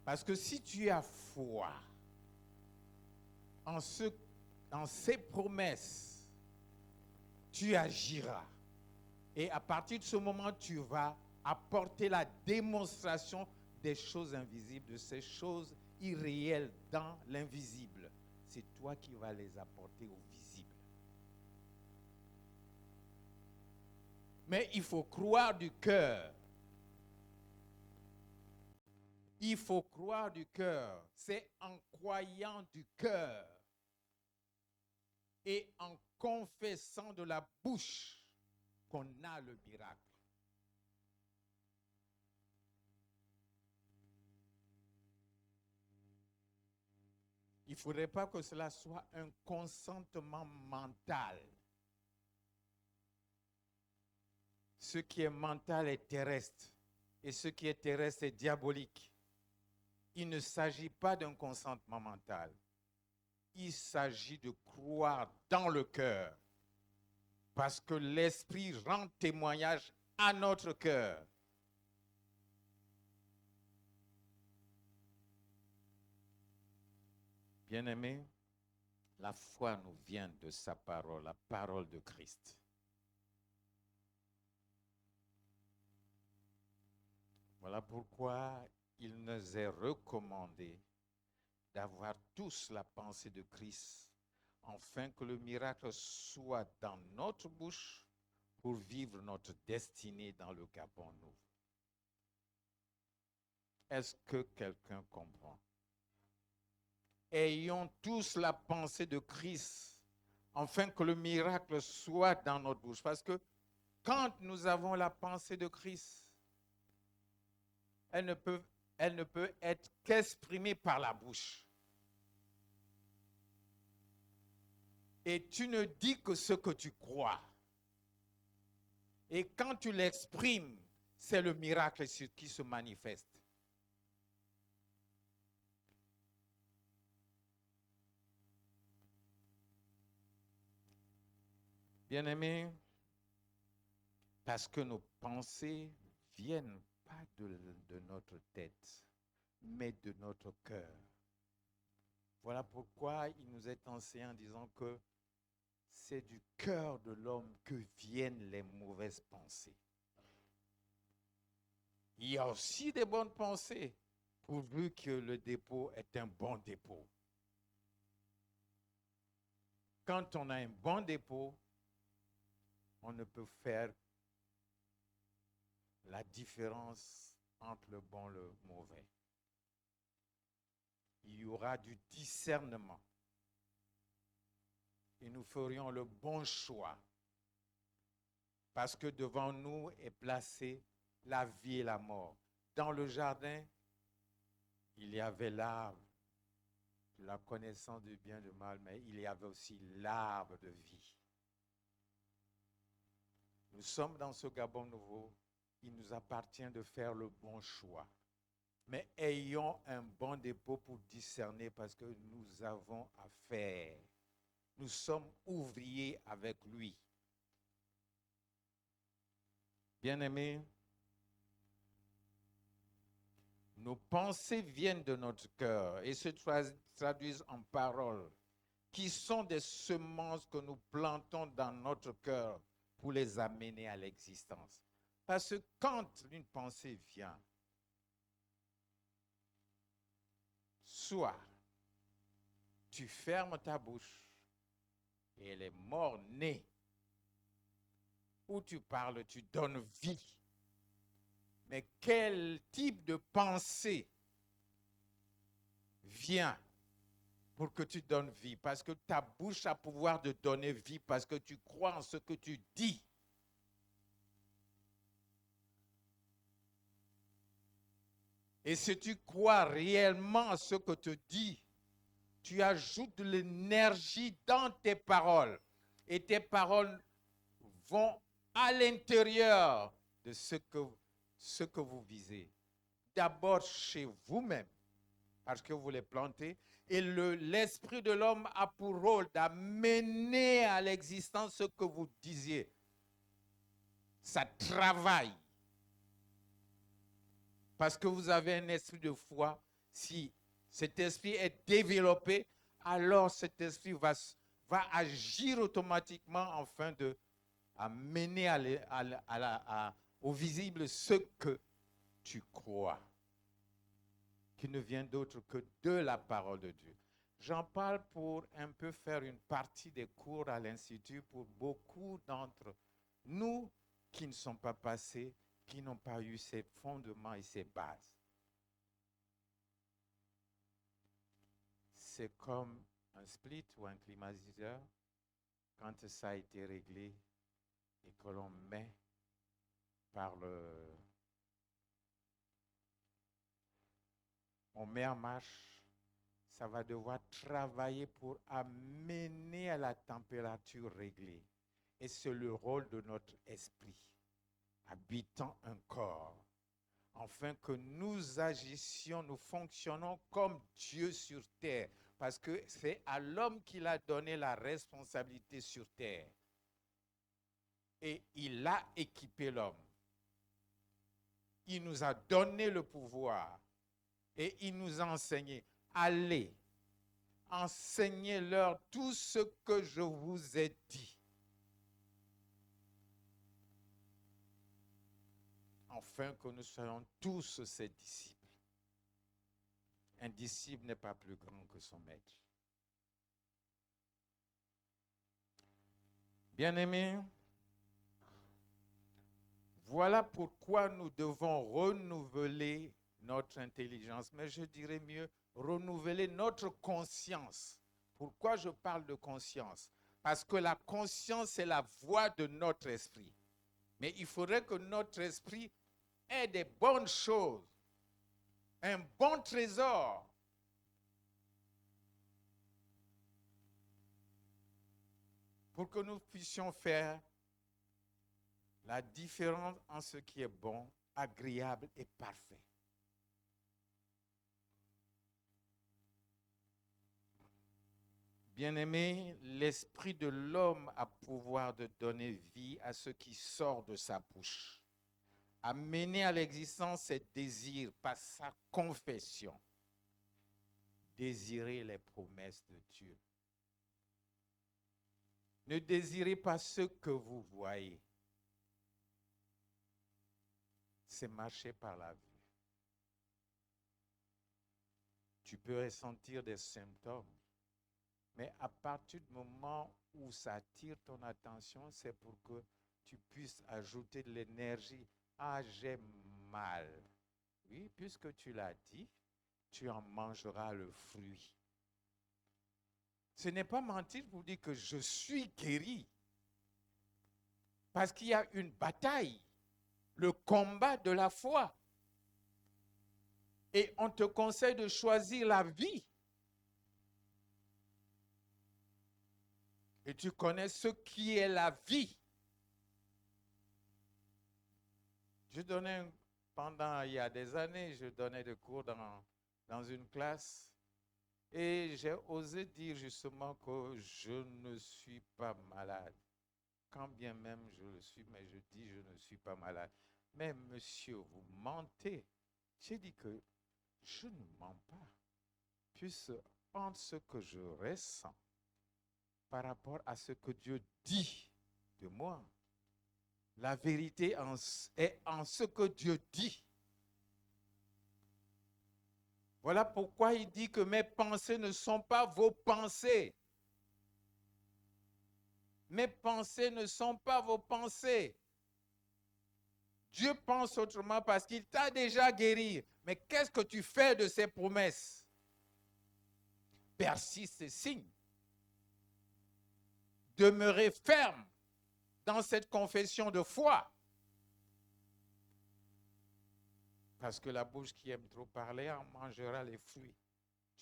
Parce que si tu as foi en ces promesses, tu agiras. Et à partir de ce moment, tu vas apporter la démonstration des choses invisibles, de ces choses irréelles dans l'invisible. C'est toi qui vas les apporter au visible. Mais il faut croire du cœur. Il faut croire du cœur. C'est en croyant du cœur et en confessant de la bouche qu'on a le miracle. Il ne faudrait pas que cela soit un consentement mental. Ce qui est mental est terrestre et ce qui est terrestre est diabolique. Il ne s'agit pas d'un consentement mental. Il s'agit de croire dans le cœur. Parce que l'Esprit rend témoignage à notre cœur. Bien-aimés, la foi nous vient de sa parole, la parole de Christ. Voilà pourquoi il nous est recommandé d'avoir tous la pensée de Christ, afin que le miracle soit dans notre bouche pour vivre notre destinée dans le Gabon nouveau. Est-ce que quelqu'un comprend? Ayons tous la pensée de Christ, afin que le miracle soit dans notre bouche. Parce que quand nous avons la pensée de Christ, elle ne peut être qu'exprimée par la bouche. Et tu ne dis que ce que tu crois. Et quand tu l'exprimes, c'est le miracle qui se manifeste. Bien-aimés, parce que nos pensées viennent pas de notre tête, mais de notre cœur. Voilà pourquoi il nous est enseigné en disant que c'est du cœur de l'homme que viennent les mauvaises pensées. Il y a aussi des bonnes pensées, pourvu que le dépôt est un bon dépôt. Quand on a un bon dépôt, on ne peut faire la différence entre le bon et le mauvais. Il y aura du discernement. Et nous ferions le bon choix. Parce que devant nous est placée la vie et la mort. Dans le jardin, il y avait l'arbre de la connaissance du bien et du mal, mais il y avait aussi l'arbre de vie. Nous sommes dans ce Gabon nouveau. Il nous appartient de faire le bon choix. Mais ayons un bon dépôt pour discerner parce que nous avons à faire. Nous sommes ouvriers avec lui. Bien-aimés, nos pensées viennent de notre cœur et se traduisent en paroles qui sont des semences que nous plantons dans notre cœur pour les amener à l'existence. Parce que quand une pensée vient, soit tu fermes ta bouche et elle est mort-née, ou tu parles, tu donnes vie. Mais quel type de pensée vient pour que tu donnes vie? Parce que ta bouche a pouvoir de donner vie, parce que tu crois en ce que tu dis. Et si tu crois réellement à ce que tu dis, tu ajoutes de l'énergie dans tes paroles. Et tes paroles vont à l'intérieur de ce que vous visez. D'abord chez vous-même, parce que vous les plantez. Et l'esprit de l'homme a pour rôle d'amener à l'existence ce que vous disiez. Ça travaille. Parce que vous avez un esprit de foi. Si cet esprit est développé, alors cet esprit va agir automatiquement afin de amener au visible ce que tu crois, qui ne vient d'autre que de la parole de Dieu. J'en parle pour un peu faire une partie des cours à l'Institut pour beaucoup d'entre nous qui ne sont pas passés, qui n'ont pas eu ces fondements et ces bases. C'est comme un split ou un climatiseur, quand ça a été réglé et que l'on met on met en marche, ça va devoir travailler pour amener à la température réglée. Et c'est le rôle de notre esprit, habitant un corps, afin que nous agissions, nous fonctionnons comme Dieu sur terre, parce que c'est à l'homme qu'il a donné la responsabilité sur terre. Et il a équipé l'homme. Il nous a donné le pouvoir et il nous a enseigné. Allez, enseignez-leur tout ce que je vous ai dit. Afin que nous soyons tous ses disciples. Un disciple n'est pas plus grand que son maître. Bien-aimés, voilà pourquoi nous devons renouveler notre intelligence, mais je dirais mieux, renouveler notre conscience. Pourquoi je parle de conscience? Parce que la conscience est la voix de notre esprit. Mais il faudrait que notre esprit ait des bonnes choses, un bon trésor. pour que nous puissions faire la différence en ce qui est bon, agréable et parfait. Bien-aimé, l'esprit de l'homme a pouvoir de donner vie à ce qui sort de sa bouche, à mener à l'existence ses désirs par sa confession. Désirez les promesses de Dieu. Ne désirez pas ce que vous voyez. C'est marcher par la vue. Tu peux ressentir des symptômes, mais à partir du moment où ça attire ton attention, c'est pour que tu puisses ajouter de l'énergie. Ah, j'ai mal. Oui, puisque tu l'as dit, tu en mangeras le fruit. Ce n'est pas mentir pour dire que je suis guéri. Parce qu'il y a une bataille, le combat de la foi. Et on te conseille de choisir la vie. Et tu connais ce qui est la vie. Il y a des années, je donnais des cours dans une classe. Et j'ai osé dire justement que je ne suis pas malade. Quand bien même je le suis, mais je dis je ne suis pas malade. Mais monsieur, vous mentez. J'ai dit que je ne mens pas. Puisque entre ce que je ressens par rapport à ce que Dieu dit de moi, la vérité est en ce que Dieu dit. Voilà pourquoi il dit que mes pensées ne sont pas vos pensées. Mes pensées ne sont pas vos pensées. Dieu pense autrement parce qu'il t'a déjà guéri. Mais qu'est-ce que tu fais de ces promesses? Persiste et signe. Demeurez ferme dans cette confession de foi. Parce que la bouche qui aime trop parler en mangera les fruits.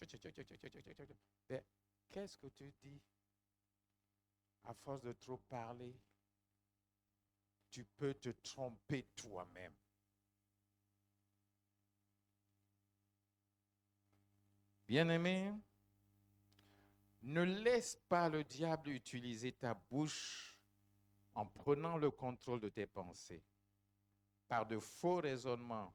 Mais qu'est-ce que tu dis? À force de trop parler, tu peux te tromper toi-même. Bien-aimé, ne laisse pas le diable utiliser ta bouche en prenant le contrôle de tes pensées par de faux raisonnements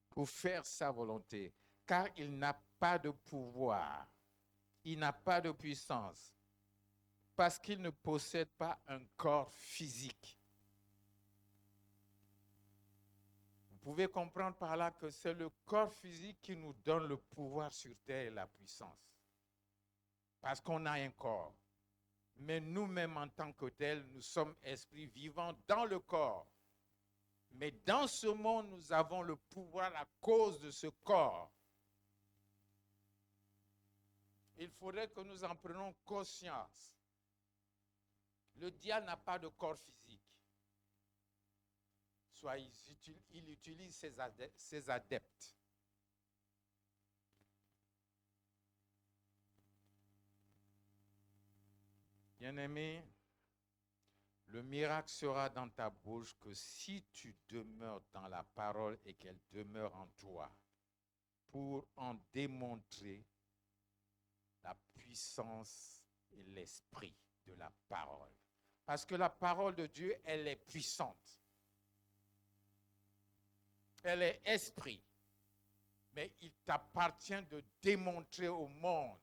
pour faire sa volonté, car il n'a pas de pouvoir, il n'a pas de puissance, parce qu'il ne possède pas un corps physique. Vous pouvez comprendre par là que c'est le corps physique qui nous donne le pouvoir sur terre et la puissance. Parce qu'on a un corps. Mais nous-mêmes en tant que tels, nous sommes esprits vivants dans le corps. Mais dans ce monde, nous avons le pouvoir à cause de ce corps. Il faudrait que nous en prenions conscience. Le diable n'a pas de corps physique. Soit il utilise ses adeptes. Bien-aimé, le miracle sera dans ta bouche que si tu demeures dans la parole et qu'elle demeure en toi, pour en démontrer la puissance et l'esprit de la parole. Parce que la parole de Dieu, elle est puissante. Elle est esprit. Mais il t'appartient de démontrer au monde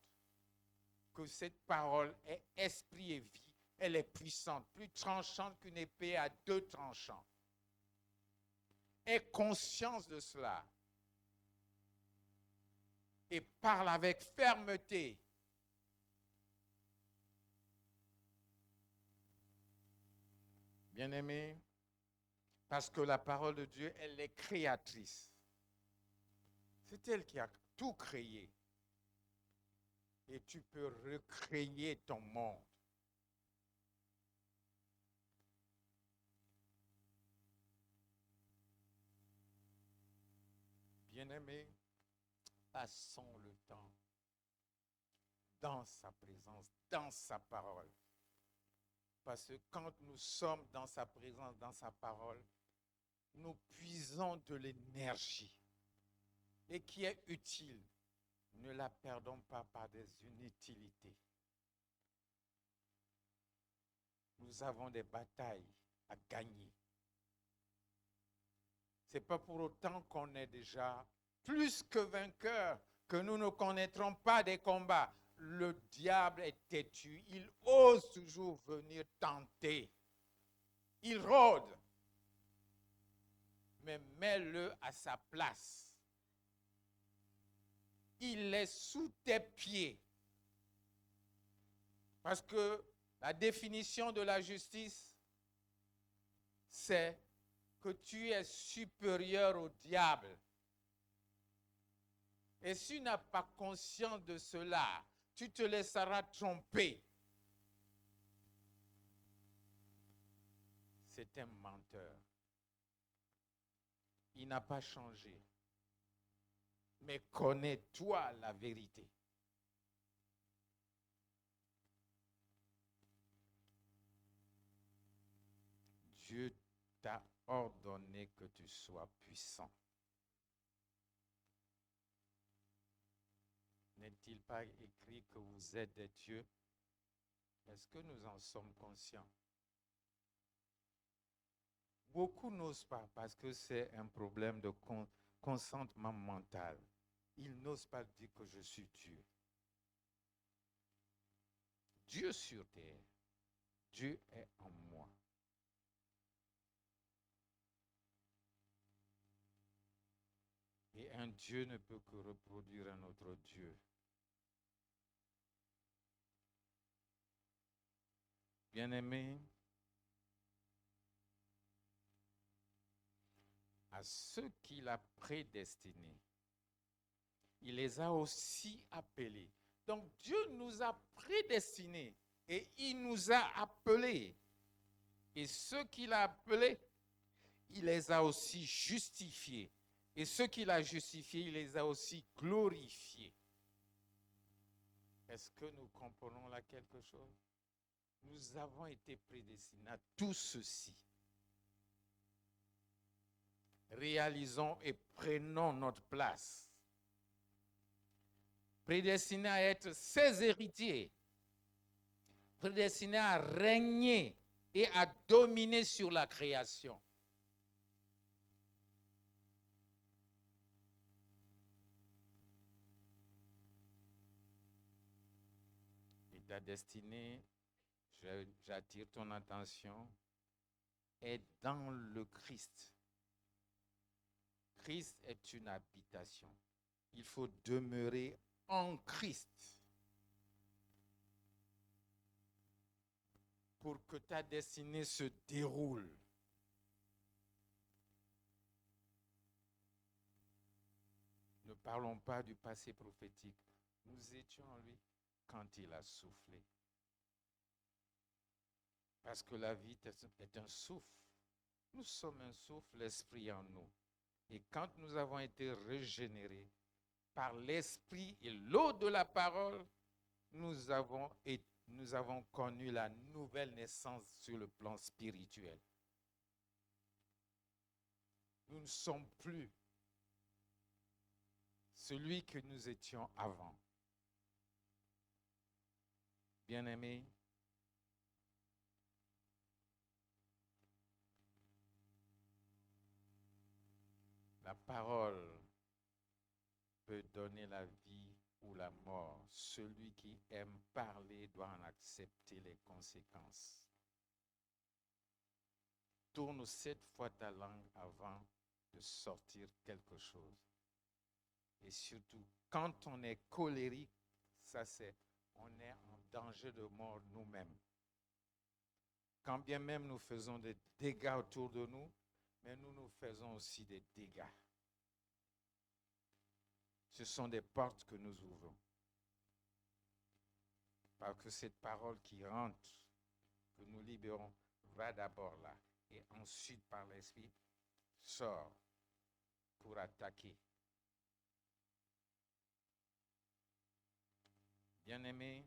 que cette parole est esprit et vie. Elle est puissante, plus tranchante qu'une épée à 2 tranchants. Aie conscience de cela. Et parle avec fermeté. Bien-aimé, parce que la parole de Dieu, elle est créatrice. C'est elle qui a tout créé. Et tu peux recréer ton monde. Bien-aimés, passons le temps dans sa présence, dans sa parole. parce que quand nous sommes dans sa présence, dans sa parole, nous puisons de l'énergie et qui est utile. Ne la perdons pas par des inutilités. Nous avons des batailles à gagner. Ce n'est pas pour autant qu'on est déjà plus que vainqueurs, que nous ne connaîtrons pas des combats. Le diable est têtu. Il ose toujours venir tenter. Il rôde. Mais mets-le à sa place. Il est sous tes pieds. Parce que la définition de la justice, c'est que tu es supérieur au diable. Et si tu n'as pas conscience de cela, tu te laisseras tromper. C'est un menteur. Il n'a pas changé. Mais connais-toi la vérité. Dieu t'a ordonné que tu sois puissant. N'est-il pas écrit que vous êtes des dieux? Est-ce que nous en sommes conscients? Beaucoup n'osent pas parce que c'est un problème de consentement mental. Ils n'osent pas dire que je suis Dieu. Dieu sur terre. Dieu est en moi. Et un Dieu ne peut que reproduire un autre Dieu. Bien-aimés, à ceux qu'il a prédestinés, il les a aussi appelés. Donc Dieu nous a prédestinés et il nous a appelés. Et ceux qu'il a appelés, il les a aussi justifiés. Et ceux qu'il a justifiés, il les a aussi glorifiés. Est-ce que nous comprenons là quelque chose? Nous avons été prédestinés à tout ceci. Réalisons et prenons notre place. Prédestinés à être ses héritiers. Prédestinés à régner et à dominer sur la création. Et ta destinée, j'attire ton attention, est dans le Christ. Christ est une habitation. Il faut demeurer en Christ pour que ta destinée se déroule. Ne parlons pas du passé prophétique. Nous étions en lui quand il a soufflé. Parce que la vie est un souffle. Nous sommes un souffle, l'esprit en nous. Et quand nous avons été régénérés par l'esprit et l'eau de la parole, nous avons connu la nouvelle naissance sur le plan spirituel. Nous ne sommes plus celui que nous étions avant. Bien-aimés, la parole peut donner la vie ou la mort. Celui qui aime parler doit en accepter les conséquences. Tourne 7 fois ta langue avant de sortir quelque chose. Et surtout, quand on est colérique, on est en danger de mort nous-mêmes. Quand bien même nous faisons des dégâts autour de nous, mais nous faisons aussi des dégâts. Ce sont des portes que nous ouvrons. Parce que cette parole qui rentre, que nous libérons, va d'abord là. Et ensuite, par l'esprit, sort pour attaquer. Bien-aimés,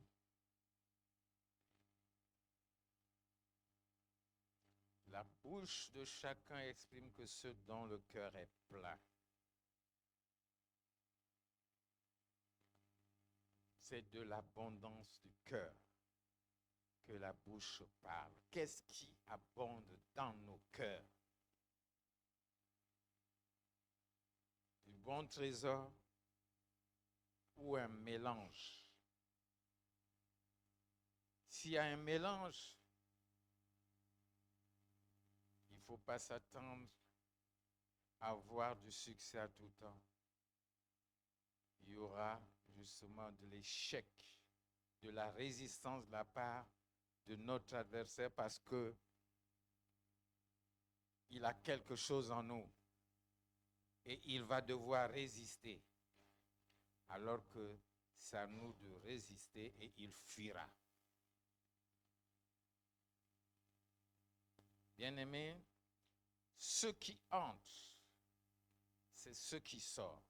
bouche de chacun exprime que ce dont le cœur est plein. C'est de l'abondance du cœur que la bouche parle. Qu'est-ce qui abonde dans nos cœurs? Du bon trésor ou un mélange? S'il y a un mélange, il ne faut pas s'attendre à avoir du succès à tout temps. Il y aura justement de l'échec, de la résistance de la part de notre adversaire parce que il a quelque chose en nous et il va devoir résister alors que c'est à nous de résister et il fuira. Bien-aimés, ce qui entre, c'est ce qui sort.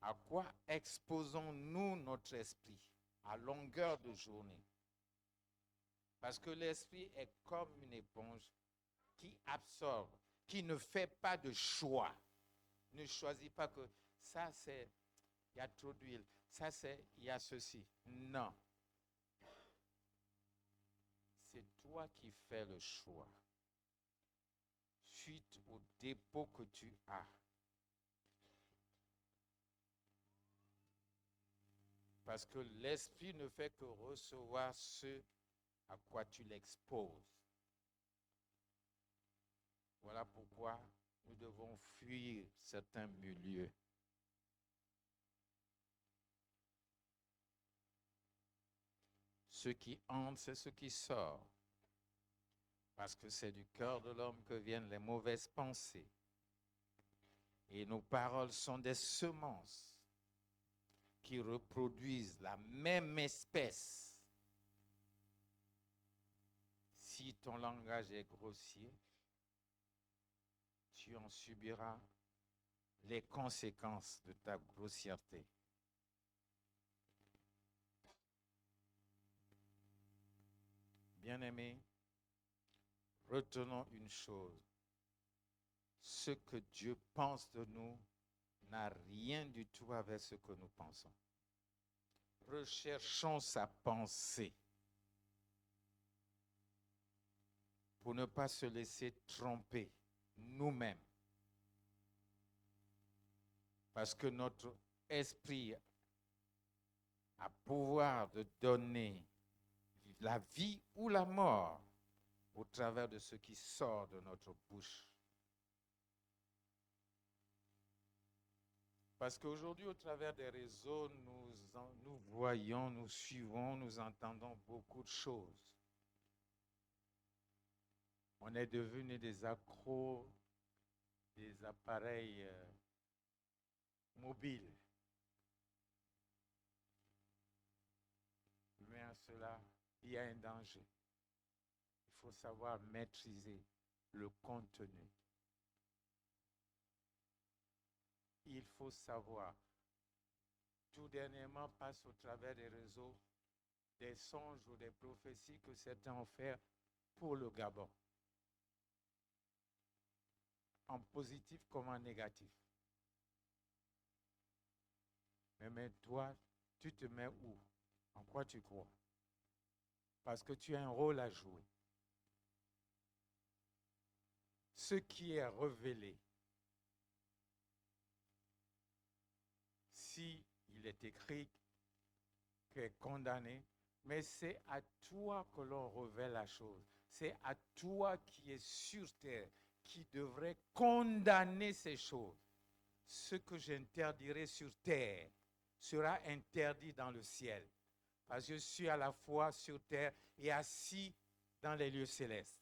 À quoi exposons-nous notre esprit à longueur de journée? Parce que l'esprit est comme une éponge qui absorbe, qui ne fait pas de choix. Ne choisit pas que ça c'est, il y a trop d'huile, ça c'est, il y a ceci. Non. C'est toi qui fais le choix. Suite au dépôt que tu as. Parce que l'esprit ne fait que recevoir ce à quoi tu l'exposes. Voilà pourquoi nous devons fuir certains milieux. Ce qui entre, c'est ce qui sort. Parce que c'est du cœur de l'homme que viennent les mauvaises pensées. Et nos paroles sont des semences qui reproduisent la même espèce. Si ton langage est grossier, tu en subiras les conséquences de ta grossièreté. Bien-aimés, retenons une chose. Ce que Dieu pense de nous n'a rien du tout avec ce que nous pensons. Recherchons sa pensée pour ne pas se laisser tromper nous-mêmes. Parce que notre esprit a pouvoir de donner la vie ou la mort au travers de ce qui sort de notre bouche. Parce qu'aujourd'hui, au travers des réseaux, nous voyons, nous suivons, nous entendons beaucoup de choses. On est devenus des accros des appareils mobiles. Mais à cela, il y a un danger. Il faut savoir maîtriser le contenu. Il faut savoir. Tout dernièrement passe au travers des réseaux des songes ou des prophéties que certains ont fait pour le Gabon. En positif comme en négatif. Mais toi, tu te mets où? En quoi tu crois? Parce que tu as un rôle à jouer. Ce qui est révélé, si il est écrit qu'il est condamné, mais c'est à toi que l'on révèle la chose. C'est à toi qui es sur terre, qui devrait condamner ces choses. Ce que j'interdirai sur terre sera interdit dans le ciel. Parce que je suis à la fois sur terre et assis dans les lieux célestes.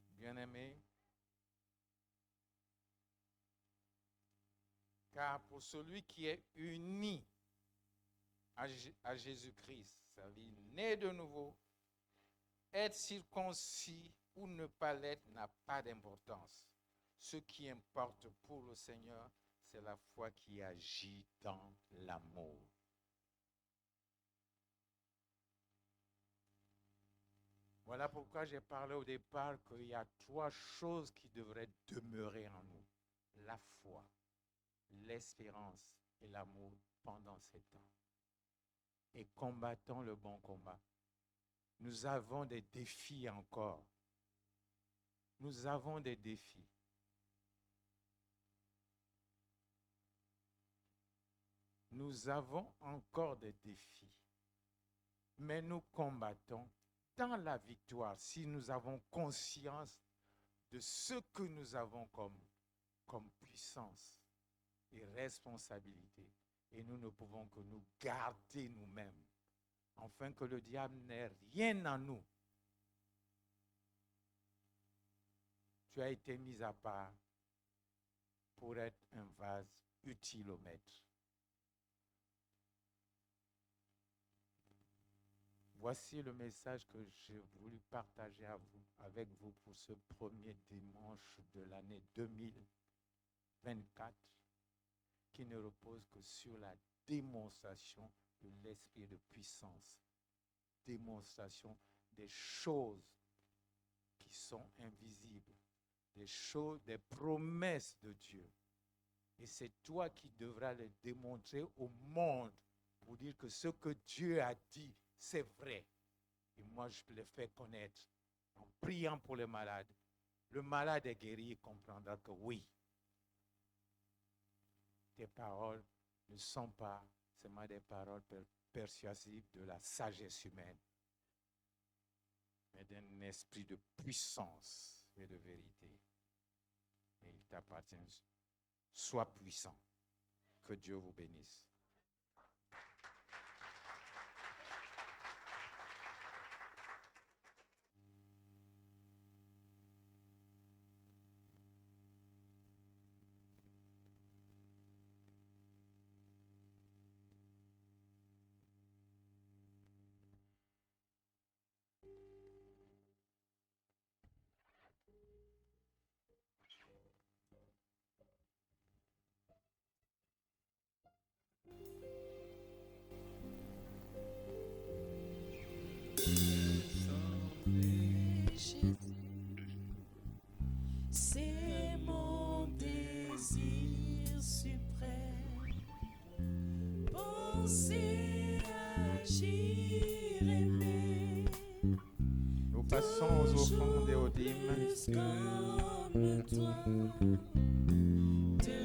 Bien-aimés, car pour celui qui est uni à Jésus-Christ, c'est-à-dire né de nouveau, être circoncis ou ne pas l'être n'a pas d'importance. Ce qui importe pour le Seigneur, c'est la foi qui agit dans l'amour. Voilà pourquoi j'ai parlé au départ qu'il y a 3 choses qui devraient demeurer en nous. La foi, l'espérance et l'amour pendant ces temps. Et combattons le bon combat. Nous avons des défis encore. Nous avons des défis. Nous avons encore des défis. Mais nous combattons dans la victoire si nous avons conscience de ce que nous avons comme puissance et responsabilité. Et nous ne pouvons que nous garder nous-mêmes, afin que le diable n'ait rien en nous. Tu as été mis à part pour être un vase utile au maître. Voici le message que j'ai voulu partager avec vous pour ce premier dimanche de l'année 2024, qui ne repose que sur la démonstration de l'esprit de puissance, démonstration des choses qui sont invisibles, des choses, des promesses de Dieu. Et c'est toi qui devras les démontrer au monde pour dire que ce que Dieu a dit, c'est vrai. Et moi, je le fais connaître en priant pour les malades. Le malade est guéri et comprendra que oui, tes paroles ne sont pas seulement des paroles persuasives de la sagesse humaine, mais d'un esprit de puissance et de vérité. Et il t'appartient. Sois puissant. Que Dieu vous bénisse. C'est mon désir suprême, penser, agir, aimer. Nous passons aux offrandes et aux dîmes. Comme toi, te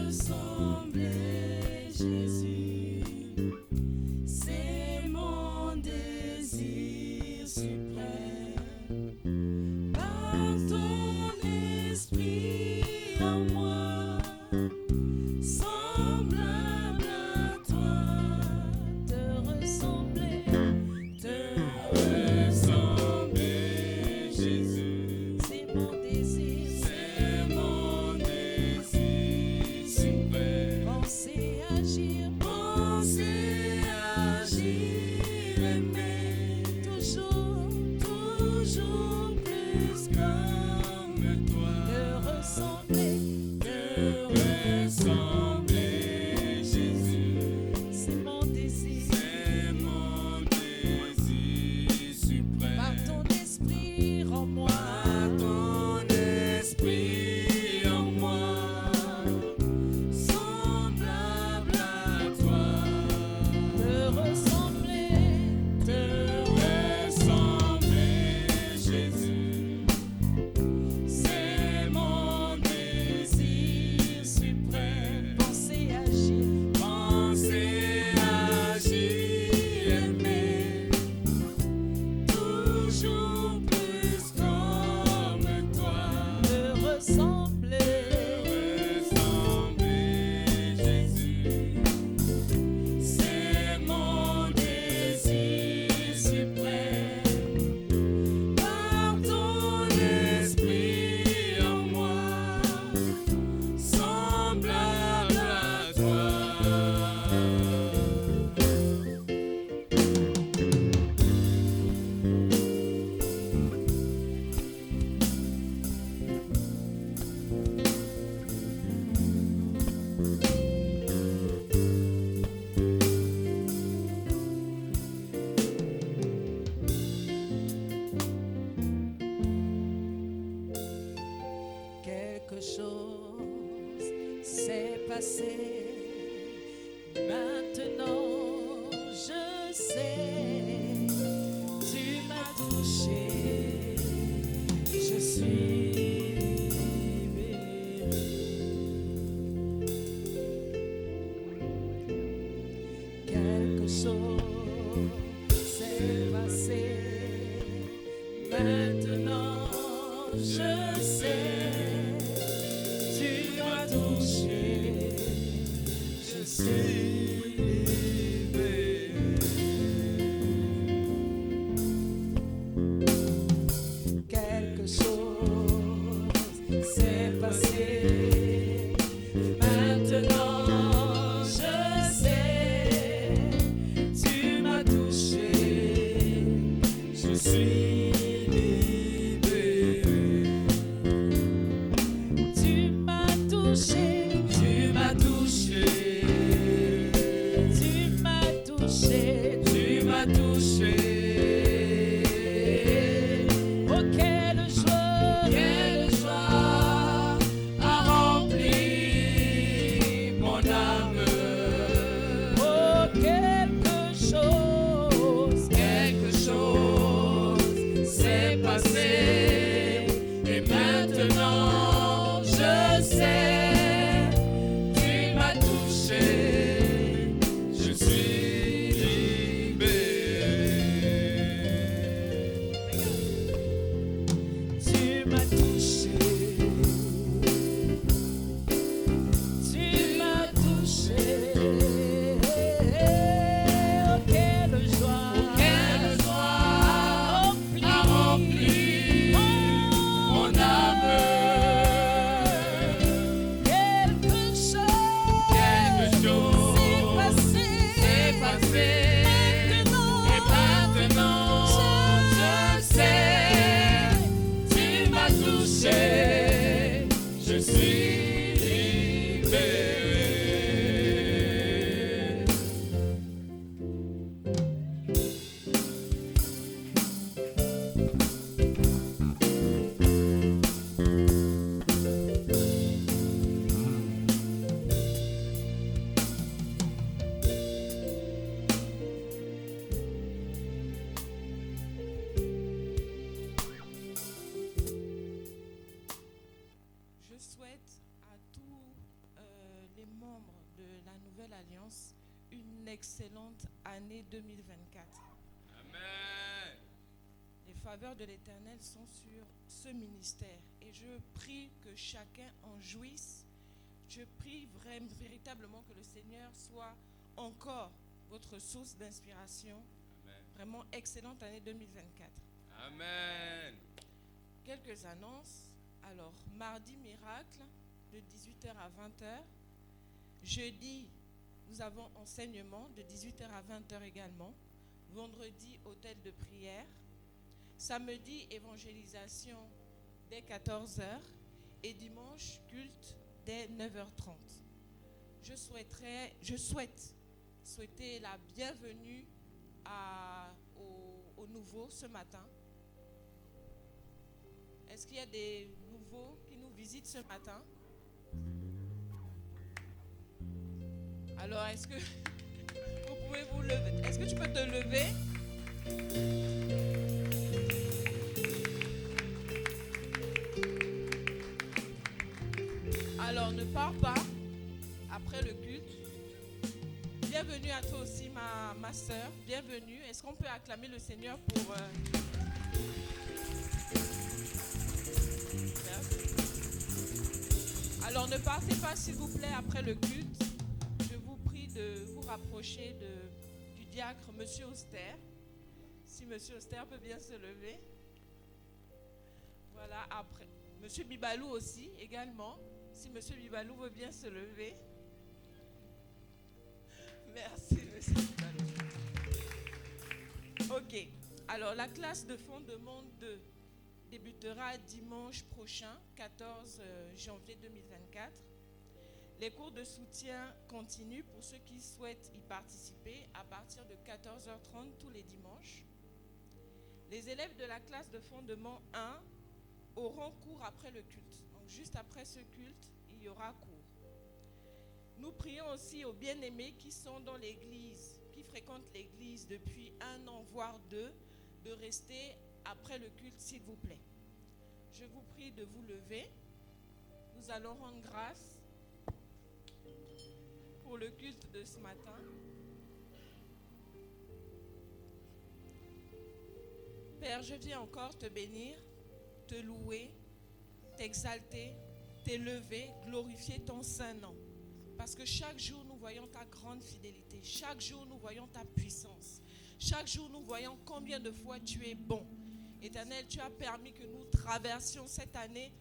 ressembler, Jésus. C'est mon désir suprême. Par ton esprit en moi, semblable à toi, te ressembler, Jésus. C'est mon désir suprême. Penser, agir, penser. quelque chose s'est passé. Maintenant, je sais, tu m'as touché, je suis libéré. Quelque chose s'est passé. Maintenant, je sais, tu m'as touché, je suis libéré. Tu m'as touché, tu m'as touché, tu m'as touché, tu m'as touché. Oh, quelle joie a rempli mon âme. Oh, quelque chose s'est passé. Et maintenant, je sais, tu m'as touché, je suis libéré. Tu m'as touché, tu m'as touché. Oh, quelle joie a rempli mon âme. Quelque chose s'est passé. Et maintenant, je sais, tu m'as touché, je suis libéré. Je souhaite à tous les membres de la Nouvelle Alliance une excellente année 2024. Amen. Les faveurs de l'Éternel sont sur ce ministère et je prie que chacun en jouisse. Je prie véritablement que le Seigneur soit encore votre source d'inspiration. Amen. Vraiment excellente année 2024. Amen. Quelques annonces. Alors, mardi miracle de 18h à 20h. Jeudi, nous avons enseignement de 18h à 20h également. Vendredi, hôtel de prière. Samedi, évangélisation dès 14h. Et dimanche, culte dès 9h30. Je souhaite souhaiter la bienvenue aux nouveaux ce matin. Est-ce qu'il y a des nouveaux qui nous visitent ce matin? Alors, est-ce que vous pouvez vous lever? Est-ce que tu peux te lever? Alors, ne pars pas après le culte. Bienvenue à toi aussi, ma soeur. Bienvenue. Est-ce qu'on peut acclamer le Seigneur pour... Alors ne partez pas s'il vous plaît après le culte. Je vous prie de vous rapprocher du diacre Monsieur Auster. Si Monsieur Auster peut bien se lever. Voilà, après. Monsieur Bibalou aussi également. Si Monsieur Bibalou veut bien se lever. Merci Monsieur Bibalou. Ok, alors la classe de fondement 2 débutera dimanche prochain, 14 janvier 2024. Les cours de soutien continuent pour ceux qui souhaitent y participer à partir de 14h30 tous les dimanches. Les élèves de la classe de fondement 1 auront cours après le culte. Donc juste après ce culte, il y aura cours. Nous prions aussi aux bien-aimés qui sont dans l'église, qui fréquentent l'église depuis 1 an, voire 2, de rester après le culte, s'il vous plaît. Je vous prie de vous lever. Nous allons rendre grâce pour le culte de ce matin. Père, je viens encore te bénir, te louer, t'exalter, t'élever, glorifier ton saint nom. Parce que chaque jour, nous voyons ta grande fidélité. Chaque jour, nous voyons ta puissance. Chaque jour, nous voyons combien de fois tu es bon. Éternel, tu as permis que nous traversions cette année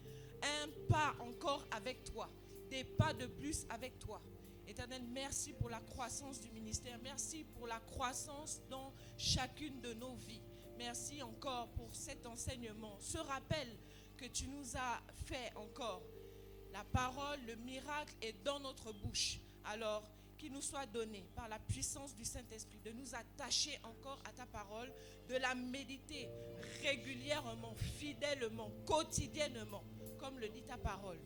un pas encore avec toi. Des pas de plus avec toi. Éternel, merci pour la croissance du ministère. Merci pour la croissance dans chacune de nos vies. Merci encore pour cet enseignement. Ce rappel que tu nous as fait encore. La parole, le miracle est dans notre bouche. Alors, qu'il nous soit donné par la puissance du Saint-Esprit de nous attacher encore à ta parole, de la méditer régulièrement, fidèlement, quotidiennement, comme le dit ta parole.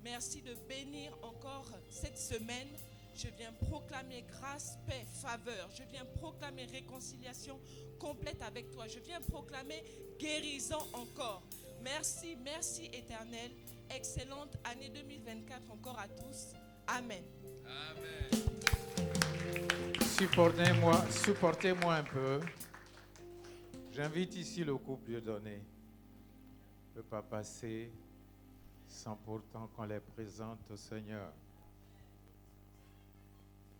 Merci de bénir encore cette semaine. Je viens proclamer grâce, paix, faveur. Je viens proclamer réconciliation complète avec toi. Je viens proclamer guérison encore. Merci, merci éternel. Excellente année 2024 encore à tous. Amen. Amen. Supportez-moi un peu. J'invite ici le couple Dieudonné. Ne peut pas passer sans pourtant qu'on les présente au Seigneur.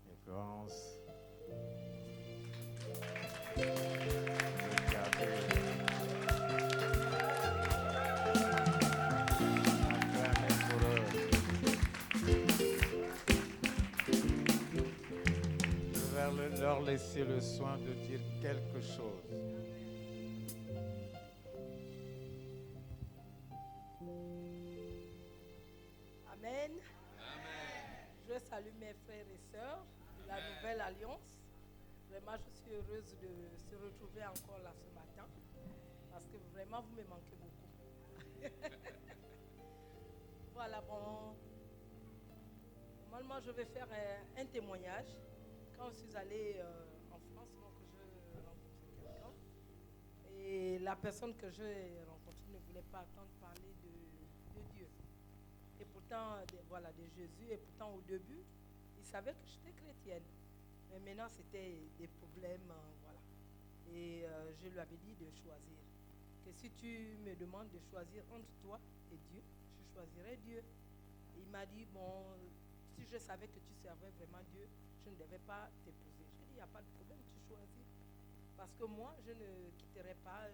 Référence. Je vais leur laisser le soin de dire quelque chose. Amen. Je salue mes frères et sœurs de la Nouvelle Alliance. Vraiment, je suis heureuse de se retrouver encore là ce matin parce que vraiment, vous me manquez beaucoup. Voilà, bon. Normalement, je vais faire un témoignage. Quand je suis allée en France, donc je rencontrais quelqu'un. Et la personne que j'ai rencontrée ne voulait pas attendre parler de Dieu. Et pourtant, voilà, de Jésus. Et pourtant, au début, il savait que j'étais chrétienne. Mais maintenant, c'était des problèmes, voilà. Et je lui avais dit de choisir. Que si tu me demandes de choisir entre toi et Dieu, je choisirais Dieu. Et il m'a dit, bon, si je savais que tu servais vraiment Dieu, je ne devais pas t'épouser. J'ai dit, il n'y a pas de problème, tu choisis. Parce que moi, je ne quitterai pas,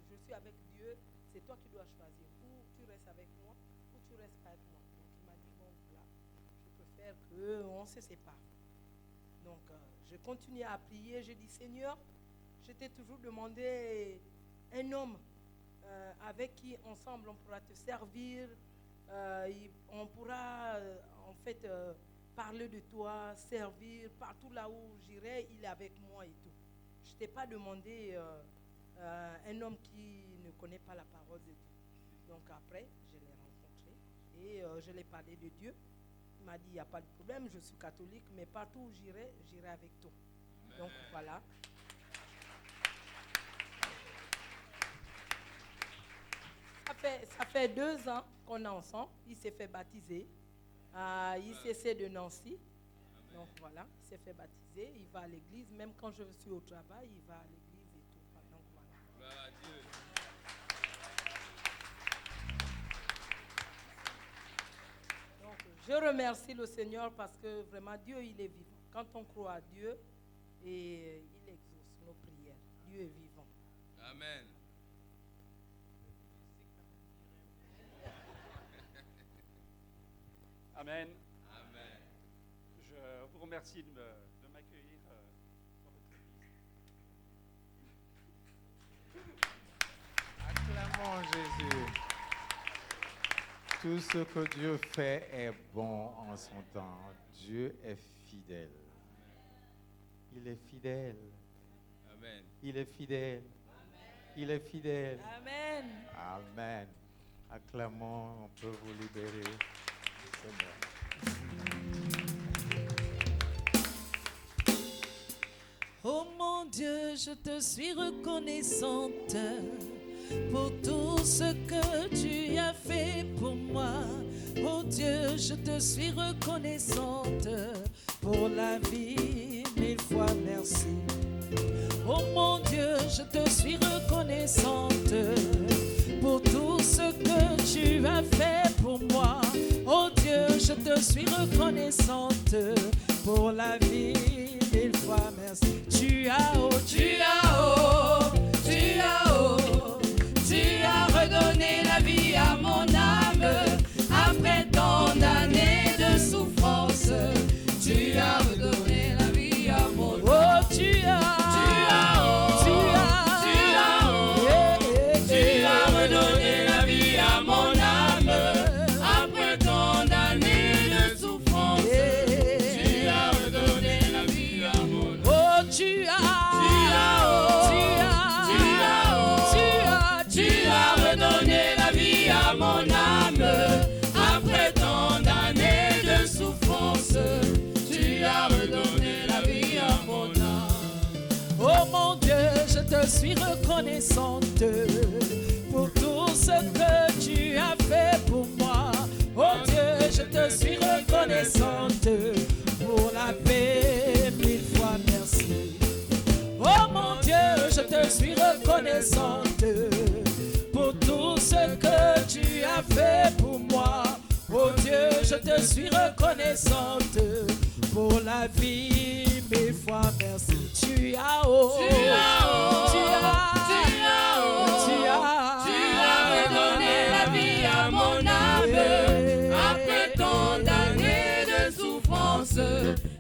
je suis avec Dieu, c'est toi qui dois choisir. Ou tu restes avec moi, ou tu restes pas avec moi. Donc il m'a dit, bon voilà, je préfère qu'on se sépare. Donc je continue à prier, je dis, Seigneur, je t'ai toujours demandé un homme avec qui ensemble on pourra te servir, on pourra en fait parler de toi, servir, partout là où j'irai, il est avec moi et tout. Je ne t'ai pas demandé un homme qui ne connaît pas la parole de Dieu. Donc après, je l'ai rencontré et je l'ai parlé de Dieu. Il m'a dit, il n'y a pas de problème, je suis catholique, mais partout où j'irai, j'irai avec toi. Amen. Donc voilà. Ça fait 2 ans qu'on est ensemble. Il s'est fait baptiser. Il s'essaie de Nancy. Amen. Donc voilà, il s'est fait baptiser. Il va à l'église. Même quand je suis au travail, il va à l'église et tout. Donc voilà. Gloire à Dieu. Donc je remercie le Seigneur parce que vraiment Dieu, il est vivant. Quand on croit à Dieu, et il exauce nos prières. Dieu est vivant. Amen. Amen. Amen. Je vous remercie de m'accueillir dans votre église. Acclamons Jésus. Tout ce que Dieu fait est bon en son temps. Dieu est fidèle. Il est fidèle. Amen. Il est fidèle. Il est fidèle. Amen. Amen. Acclamons, on peut vous libérer. Oh mon Dieu, je te suis reconnaissante pour tout ce que tu as fait pour moi. Oh Dieu, je te suis reconnaissante pour la vie, 1000 fois merci. Oh mon Dieu, je te suis reconnaissante pour tout ce que tu as fait pour moi. Oh Dieu, je te suis reconnaissante pour la vie. Mille fois merci. Tu as redonné la vie à mon âme après tant d'années de souffrance. Tu as redonné la vie à mon âme. Oh, tu as redonné la vie à mon âme après tant d'années de souffrance. Tu as redonné la vie à mon âme. Oh, tu as redonné la vie à mon âme après tant d'années de souffrance. Tu as redonné la vie à mon âme. Oh mon Dieu, je te suis reconnaissante pour tout ce que tu as fait pour moi. Oh Dieu, je te suis reconnaissante pour la paix. Mille fois merci. Oh mon Dieu, je te suis reconnaissante pour tout ce que tu as fait pour moi. Oh Dieu, je te suis reconnaissante pour la vie. Mille fois merci. Tu as redonné la vie à mon âme après tant d'années de souffrance.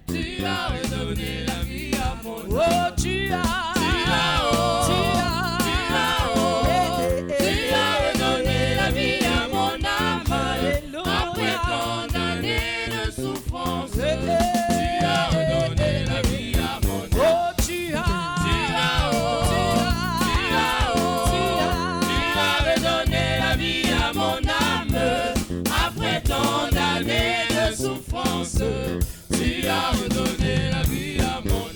Tu as redonné la vie à mon âme. Oh, tu as redonné la vie à mon âme Alléluia. après tant d'années de souffrance. Tu as redonné la vie à mon âme. Oh, tu as redonné la vie à mon âme après tant d'années de souffrance. Tu as redonné la vie à mon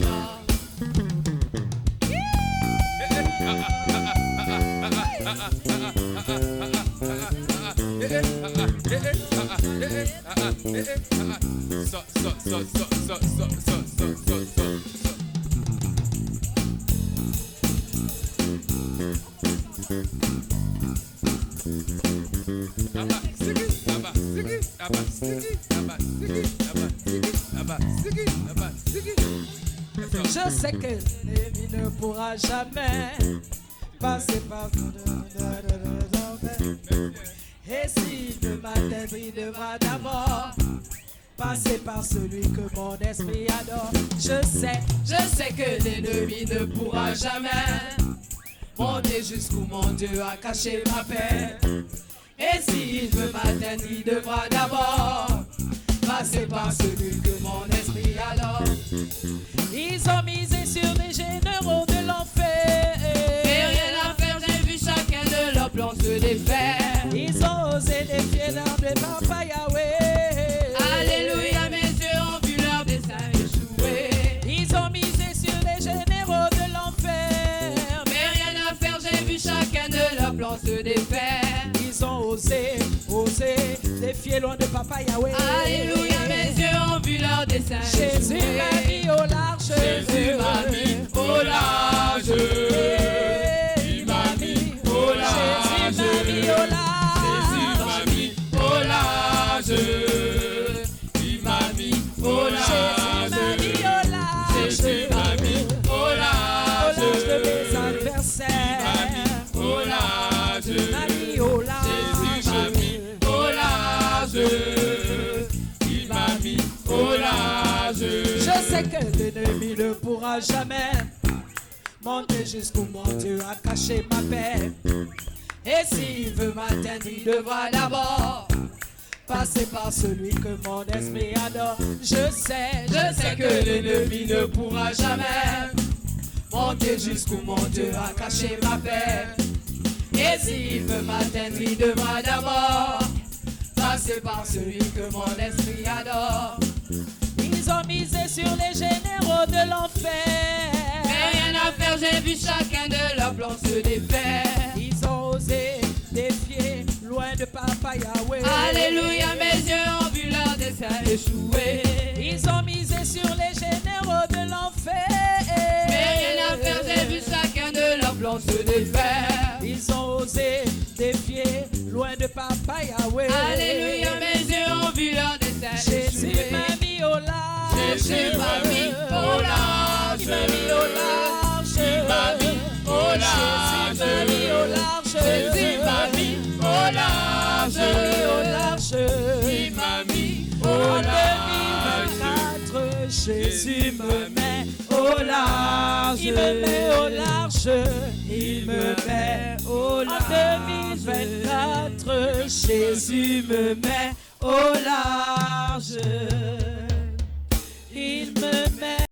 Je sais que l'ennemi ne pourra jamais passer par et s'il veut m'atteindre, il devra d'abord passer par celui que mon esprit adore. Je sais que l'ennemi ne pourra jamais monter jusqu'où mon Dieu a caché ma paix. Et s'il veut m'atteindre, il devra d'abord passer par celui que mon esprit adore. Ils ont misé sur des généraux de l'enfer. Et rien à faire, j'ai vu chacun de leurs plans se défaire. Ils ont osé défier l'arme de Papa Yahweh. Alléluia, mes yeux ont vu leur dessein échouer. Ils ont misé sur les généraux de l'enfer. Mais rien à faire, j'ai vu chacun de leurs plans se défaire. Ils ont osé défier loin de Papa Yahweh. Alléluia, mes yeux ont vu leur dessein Jésus échouer. m'a mis au large. Jésus m'a mis au large. Il m'a mis au large. Jésus m'a mis au large. Jésus m'a mis au large. Il m'a mis au large. Jésus m'a mis au large. Jésus m'a mis au large. Au large de mes adversaires. Au large. M'a mis au large. Jésus m'a mis au large. Il m'a mis au large. Je sais que l'ennemi ne pourra jamais monter jusqu'où mon Dieu a caché ma paix. Et s'il veut m'atteindre, il devra d'abord passer par celui que mon esprit adore. Je sais que l'ennemi ne pourra jamais monter jusqu'où mon Dieu a caché ma paix. Et s'il veut m'atteindre, il devra d'abord passer par celui que mon esprit adore. Ils ont misé sur les généraux de l'enfer. Mais rien à faire, j'ai vu chacun de leurs plans se défaire. Ils ont osé défier loin de Papa Yahweh. Alléluia, mes yeux ont vu leur dessein échouer. Ils ont misé sur les généraux de l'enfer. Mais rien à faire, j'ai défaire. Ils ont osé défier, loin de Papa Yahweh. Alléluia, mes yeux ont vu leur destin. Jésus m'a mis au large. Jésus m'a mis au large. Il m'a mis au large. Il m'a mis au large. Jésus m'a mis au large. Jésus m'a mis au large. Jésus m'a mis au large. Il me met au large. Il me met au large. En 2024, Jésus me met au large.